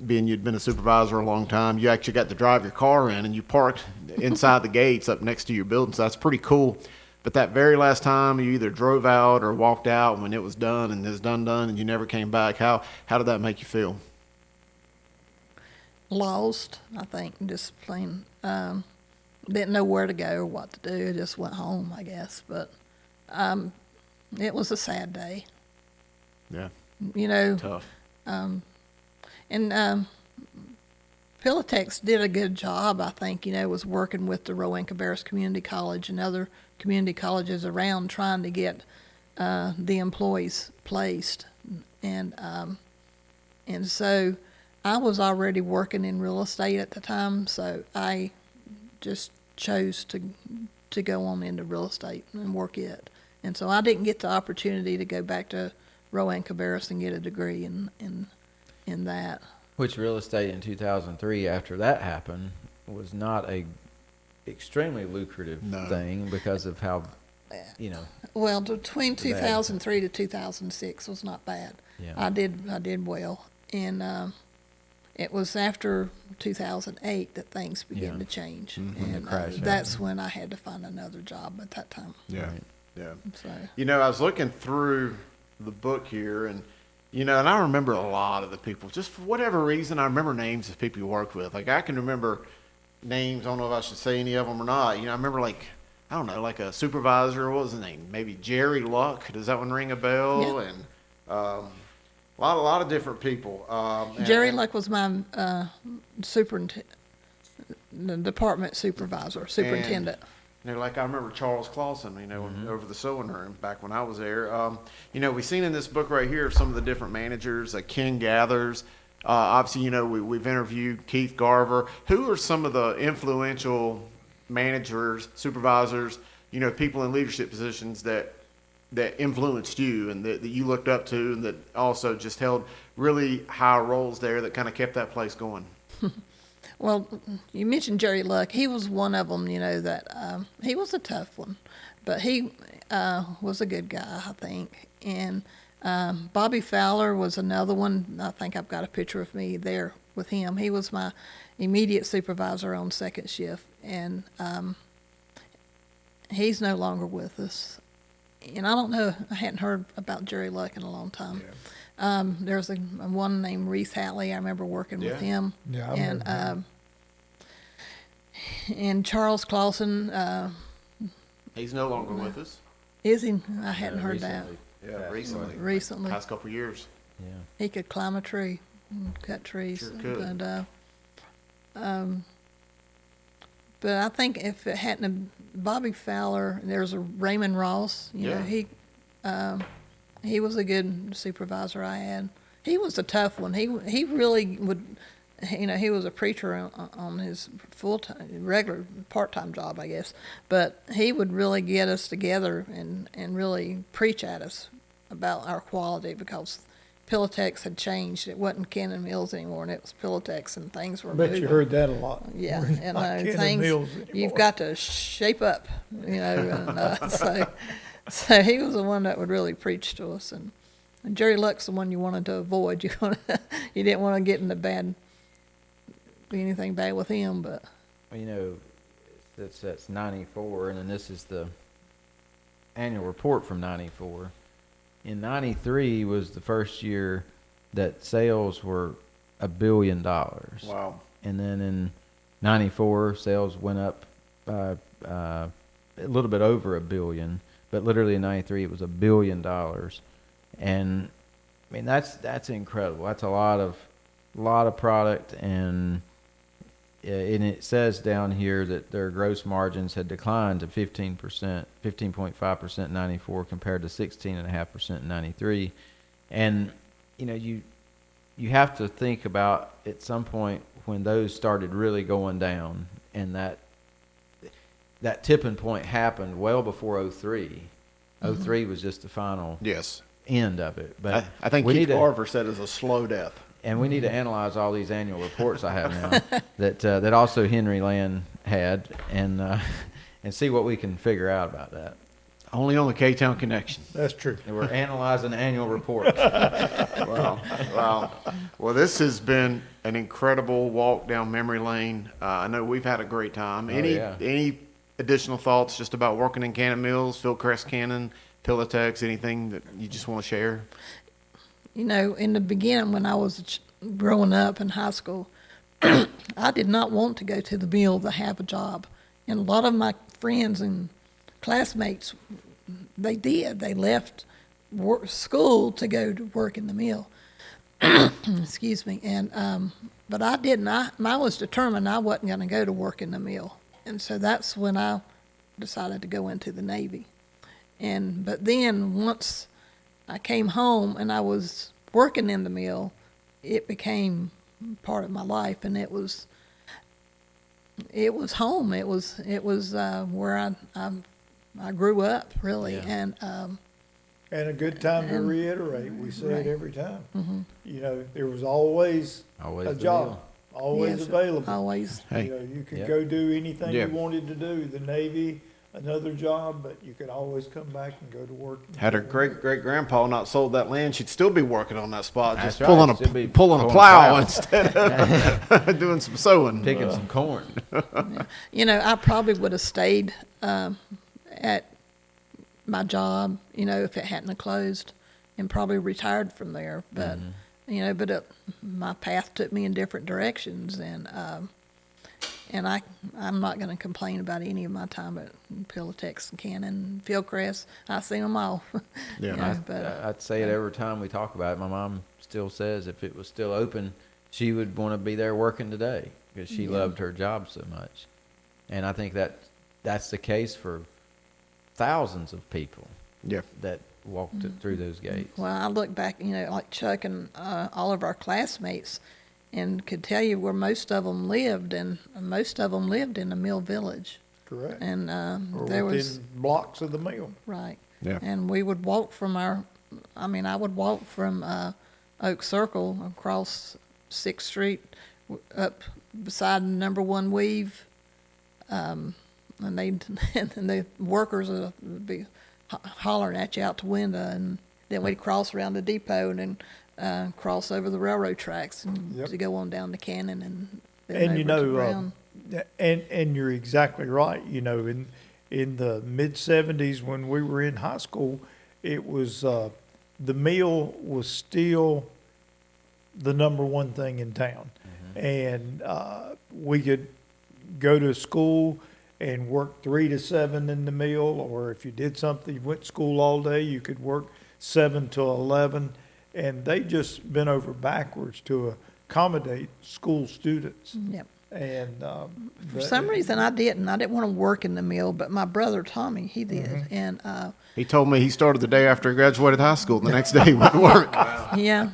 Speaker 2: being you'd been a supervisor a long time, you actually got to drive your car in, and you parked inside the gates up next to your building, so that's pretty cool. But that very last time, you either drove out or walked out when it was done, and it was done, and you never came back. How did that make you feel?
Speaker 5: Lost, I think, just plain. Didn't know where to go or what to do. Just went home, I guess. But it was a sad day.
Speaker 2: Yeah.
Speaker 5: Tough.
Speaker 2: Tough.
Speaker 5: And Pillowtex did a good job, I think, was working with the Rowan-Cabarrus Community College and other community colleges around trying to get the employees placed. And so I was already working in real estate at the time, so I just chose to go on into real estate and work it. And so I didn't get the opportunity to go back to Rowan-Cabarrus and get a degree in that.
Speaker 3: Which real estate in 2003, after that happened, was not a extremely lucrative thing because of how,
Speaker 5: Well, between 2003 to 2006 was not bad.
Speaker 3: Yeah.
Speaker 5: I did well, and it was after 2008 that things began to change,
Speaker 3: the
Speaker 5: and
Speaker 3: crash
Speaker 5: that's when I had to find another job at that time.
Speaker 2: Yeah.
Speaker 3: Right.
Speaker 2: Yeah.
Speaker 5: So
Speaker 2: I was looking through the book here, and and I remember a lot of the people. Just for whatever reason, I remember names of people you worked with. Like I can remember names. I don't know if I should say any of them or not. I remember like a supervisor. What was his name? Maybe Jerry Luck. Does that one ring a bell?
Speaker 5: Yeah.
Speaker 2: And a lot of different people.
Speaker 5: Jerry Luck was my superintendent, the department superintendent.
Speaker 2: Like I remember Charles Clausen, over the sewing room back when I was there. We've seen in this book right here some of the different managers, Ken Gathers. Obviously, we've interviewed Keith Garver. Who are some of the influential managers, supervisors, people in leadership positions that influenced you and that you looked up to, and that also just held really high roles there that kind of kept that place going?
Speaker 5: Well, you mentioned Jerry Luck. He was one of them, that he was a tough one, but he was a good guy, I think. And Bobby Fowler was another one. I think I've got a picture of me there with him. He was my immediate supervisor on second shift, and he's no longer with us. And I don't know, I hadn't heard about Jerry Luck in a long time. Yeah. There's one named Reese Hatley. I remember working with him.
Speaker 4: Yeah, I
Speaker 5: and
Speaker 4: remember
Speaker 5: and Charles Clausen.
Speaker 2: He's no longer with us.
Speaker 5: Is he? I hadn't heard
Speaker 3: recently.
Speaker 2: Yeah, recently.
Speaker 5: Recently.
Speaker 2: Past couple of years.
Speaker 3: Yeah.
Speaker 5: He could climb a tree, and cut trees.
Speaker 2: Sure could.
Speaker 5: But I think if it hadn't have Bobby Fowler, there's a Raymond Ross. He was a good supervisor I had. He was a tough one. He really would, he was a preacher on his full-time, regular part-time job, I guess. But he would really get us together and really preach at us about our quality, because Pillowtex had changed. It wasn't Cannon Mills anymore, and it was Pillowtex, and things were
Speaker 4: I bet
Speaker 5: moving.
Speaker 4: you heard that a lot.
Speaker 5: Yeah,
Speaker 4: We're
Speaker 5: and
Speaker 4: not Cannon
Speaker 5: things,
Speaker 4: Mills anymore.
Speaker 5: you've got to shape up, and so he was the one that would really preach to us, and Jerry Luck's the one you wanted to avoid. You didn't want to get into anything bad with him, but.
Speaker 3: Well, that's 94, and then this is the annual report from 94. In 93 was the first year that sales were $1 billion.
Speaker 2: Wow. And
Speaker 3: then in 94, sales went up a little bit over $1 billion, but literally in 93 it was $1 billion. And I mean that's incredible. That's a lot of product, and it says down here that their gross margins had declined to 15%, 15.5% in 94 compared to 16.5% in 93. And you have to think about at some point when those started really going down, and that tipping point happened well before 03. 03 was just the final end of it. But
Speaker 2: I think Keith Garver said it was a slow death.
Speaker 3: And we need to analyze all these annual reports I have now that also Henry Land had, and see what we can figure out about that.
Speaker 2: Only on the K-Town Connection.
Speaker 4: That's true.
Speaker 3: And we're analyzing annual reports.
Speaker 2: Wow. Well, this has been an incredible walk down memory lane. I know we've had a great time. Any additional thoughts just about working in Cannon Mills, Fieldcrest-Cannon, Pillowtex, anything that you just want to share?
Speaker 5: In the beginning, when I was growing up in high school, I did not want to go to the mill to have a job. And a lot of my friends and classmates, they did. They left school to go to work in the mill. Excuse me. And but I didn't. I was determined I wasn't going to go to work in the mill. And so that's when I decided to go into the Navy. But then once I came home and I was working in the mill, it became part of my life, and it was home. It was where I grew up, really.
Speaker 3: Yeah.
Speaker 4: And a good time to reiterate, we say it every time.
Speaker 5: Mm-hmm.
Speaker 4: There was always a job, always available.
Speaker 5: Always.
Speaker 4: You could go do anything you wanted to do. The Navy, another job, but you could always come back and go to work.
Speaker 2: Had her great-great-grandpa not sold that land, she'd still be working on that spot,
Speaker 3: That's
Speaker 2: just
Speaker 3: right.
Speaker 2: pulling a plow instead of doing some sewing.
Speaker 3: Picking some corn.
Speaker 5: I probably would have stayed at my job, if it hadn't have closed, and probably retired from there. But, my path took me in different directions, and I'm not going to complain about any of my time at Pillowtex and Cannon, Fieldcrest. I've seen them all.
Speaker 2: Yeah.
Speaker 3: I'd say it every time we talk about it. My mom still says if it was still open, she would want to be there working today because she loved her job so much. And I think that's the case for thousands of people that walked through those gates.
Speaker 5: Well, I look back, like Chuck and all of our classmates, and could tell you where most of them lived, and most of them lived in a mill village.
Speaker 4: Correct.
Speaker 5: And
Speaker 4: Or
Speaker 5: there
Speaker 4: within
Speaker 5: was
Speaker 4: blocks of the mill.
Speaker 5: right.
Speaker 2: Yeah.
Speaker 5: And we would walk from I would walk from Oak Circle across 6th Street up beside number 1 Weave, and the workers would be hollering at you out the window, and then we'd cross around the depot and then cross over the railroad tracks and to go on down to Cannon and then over to Brown.
Speaker 4: And you're exactly right. In the mid '70s when we were in high school, it was the mill was still the number one thing in town, and we could go to school and work 3 to 7 in the mill, or if you did something, you went to school all day, you could work 7 to 11. And they just bent over backwards to accommodate school students.
Speaker 5: Yep.
Speaker 4: And
Speaker 5: For some reason, I didn't want to work in the mill, but my brother Tommy, he did, and
Speaker 2: He told me he started the day after he graduated high school. The next day he went to work.
Speaker 5: yeah.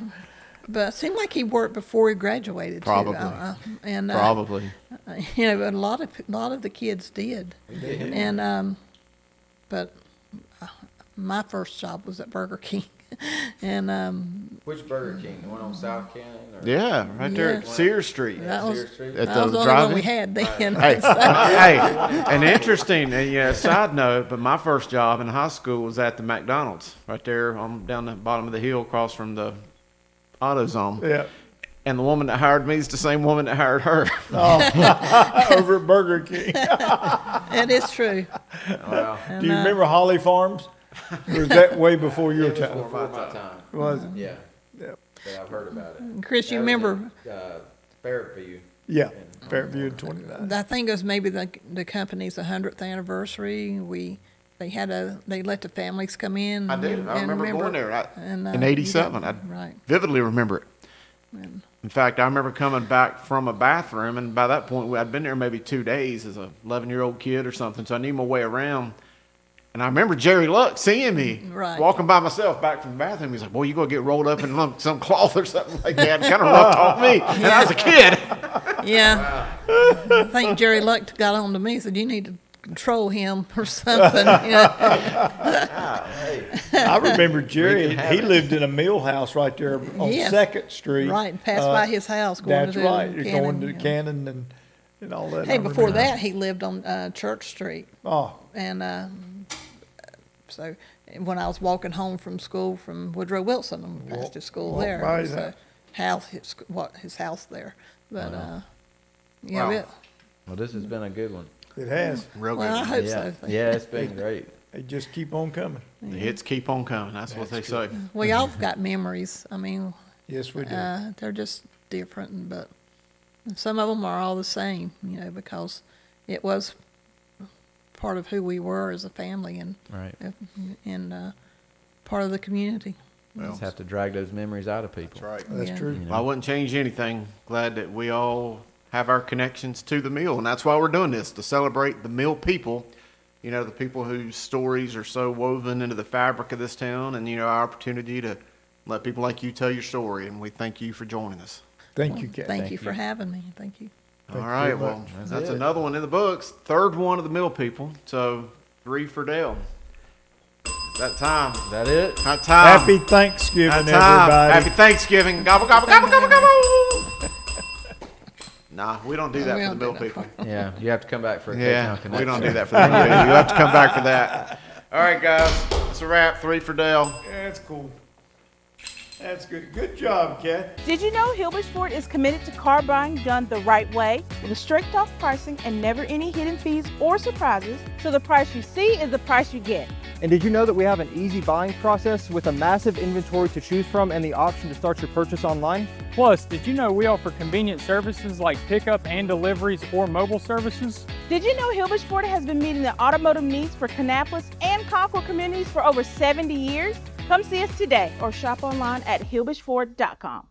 Speaker 5: But it seemed like he worked before he graduated.
Speaker 2: Probably.
Speaker 5: Too. And
Speaker 2: Probably.
Speaker 5: a lot of the kids did, and but my first job was at Burger King. And
Speaker 3: Which Burger King? The one on South Cannon? Or?
Speaker 2: Yeah, right there at
Speaker 5: Yeah.
Speaker 2: Sears Street.
Speaker 5: that was,
Speaker 3: Sears Street?
Speaker 2: At
Speaker 5: that was
Speaker 2: the
Speaker 5: the only one
Speaker 2: drive-in.
Speaker 5: we had then.
Speaker 2: Hey, hey, an interesting, side note, but my first job in high school was at the McDonald's, right there down the bottom of the hill across from the AutoZone.
Speaker 4: yeah,
Speaker 2: And the woman that hired me is the same woman that hired her.
Speaker 4: over at Burger King.
Speaker 5: It is true.
Speaker 3: Wow.
Speaker 5: And,
Speaker 4: Do you remember Holly Farms? Or is that way before your
Speaker 3: It was
Speaker 4: time?
Speaker 3: before my time.
Speaker 4: Was it?
Speaker 3: Yeah.
Speaker 4: Yep.
Speaker 3: But I've heard about it.
Speaker 5: Chris, you
Speaker 3: That was
Speaker 5: remember?
Speaker 3: in, Fairview.
Speaker 4: Yeah, Fairview and 29.
Speaker 5: I think it was maybe the company's 100th anniversary. They let the families come in.
Speaker 2: I do. I remember going there
Speaker 5: and,
Speaker 2: in '87. I
Speaker 5: right.
Speaker 2: vividly remember it.
Speaker 5: And,
Speaker 2: In fact, I remember coming back from a bathroom, and by that point, I'd been there maybe 2 days as a 11-year-old kid or something, so I knew my way around. And I remember Jerry Luck seeing me
Speaker 5: Right.
Speaker 2: walking by myself back from the bathroom. He's like, "Boy, you gonna get rolled up in some cloth or something like that." Kind of rough talked me, and I was a kid.
Speaker 5: yeah. I think Jerry Luck got on to me and said, "You need to control him or something."
Speaker 4: I remember Jerry,
Speaker 3: can have
Speaker 4: he
Speaker 3: it.
Speaker 4: lived in a mill house right there on
Speaker 5: Yes.
Speaker 4: 2nd Street.
Speaker 5: Right, passed by his house going
Speaker 4: That's
Speaker 5: to
Speaker 4: right. You're
Speaker 5: Cannon,
Speaker 4: going to
Speaker 5: yeah.
Speaker 4: Cannon and all that.
Speaker 5: Hey,
Speaker 4: I
Speaker 5: before
Speaker 4: remember.
Speaker 5: that, he lived on Church Street.
Speaker 4: Oh,
Speaker 5: And so when I was walking home from school from Woodrow Wilson, I passed his school
Speaker 4: walk
Speaker 5: there.
Speaker 4: by his
Speaker 5: So his house there. But
Speaker 2: Wow.
Speaker 3: Well, this has been a good one.
Speaker 4: it has.
Speaker 2: Real
Speaker 5: well, I
Speaker 2: good.
Speaker 5: hope
Speaker 3: Yeah,
Speaker 5: so.
Speaker 3: yeah, it's been great.
Speaker 4: They just keep on coming.
Speaker 2: The hits keep on coming. That's what they say.
Speaker 5: Well, y'all have got memories. I mean,
Speaker 4: Yes, we do.
Speaker 5: they're just different, but some of them are all the same. Because it was part of who we were as a family and
Speaker 3: Right.
Speaker 5: part of the community.
Speaker 3: Just have to drag those memories out of people.
Speaker 2: That's right.
Speaker 4: That's
Speaker 5: yeah.
Speaker 4: true.
Speaker 3: You know?
Speaker 2: Well, I wouldn't change anything. Glad that we all have our connections to the mill, and that's why we're doing this, to celebrate the mill people. The people whose stories are so woven into the fabric of this town, and, our opportunity to let people like you tell your story, and we thank you for joining us.
Speaker 4: Thank you, Kathy.
Speaker 5: Thank you for having me. Thank you.
Speaker 2: All
Speaker 4: you
Speaker 2: right,
Speaker 4: very
Speaker 2: well,
Speaker 4: much.
Speaker 2: that's
Speaker 3: it.
Speaker 2: another one in the books. Third one of the mill people, so 3 for Dale. That time.
Speaker 3: Is that it?
Speaker 2: That time.
Speaker 4: Happy Thanksgiving,
Speaker 2: That time.
Speaker 4: everybody.
Speaker 2: Happy Thanksgiving. Gobble, gobble, gobble, gobble, gobble. Nah, we don't do that
Speaker 5: We
Speaker 2: for the
Speaker 5: don't
Speaker 2: mill
Speaker 5: do that.
Speaker 2: people.
Speaker 3: Yeah, you have to come back for a
Speaker 2: Yeah,
Speaker 3: K-Town
Speaker 2: we don't do
Speaker 3: connection.
Speaker 2: that for the mill people. You have to come back for that. All right, guys. It's a wrap. 3 for Dale.
Speaker 4: Yeah, it's cool. That's good. Good job, Kat.
Speaker 6: Did you know Hillbush Ford is committed to car buying done the right way with a strict off pricing and never any hidden fees or surprises, so the price you see is the price you get.
Speaker 7: And did you know that we have an easy buying process with a massive inventory to choose from and the option to start your purchase online?
Speaker 8: Plus, did you know we offer convenient services like pickup and deliveries or mobile services?
Speaker 6: Did you know Hillbush Ford has been meeting the automotive needs for Kannapolis and Concord communities for over 70 years? Come see us today or shop online at hillbushford.com.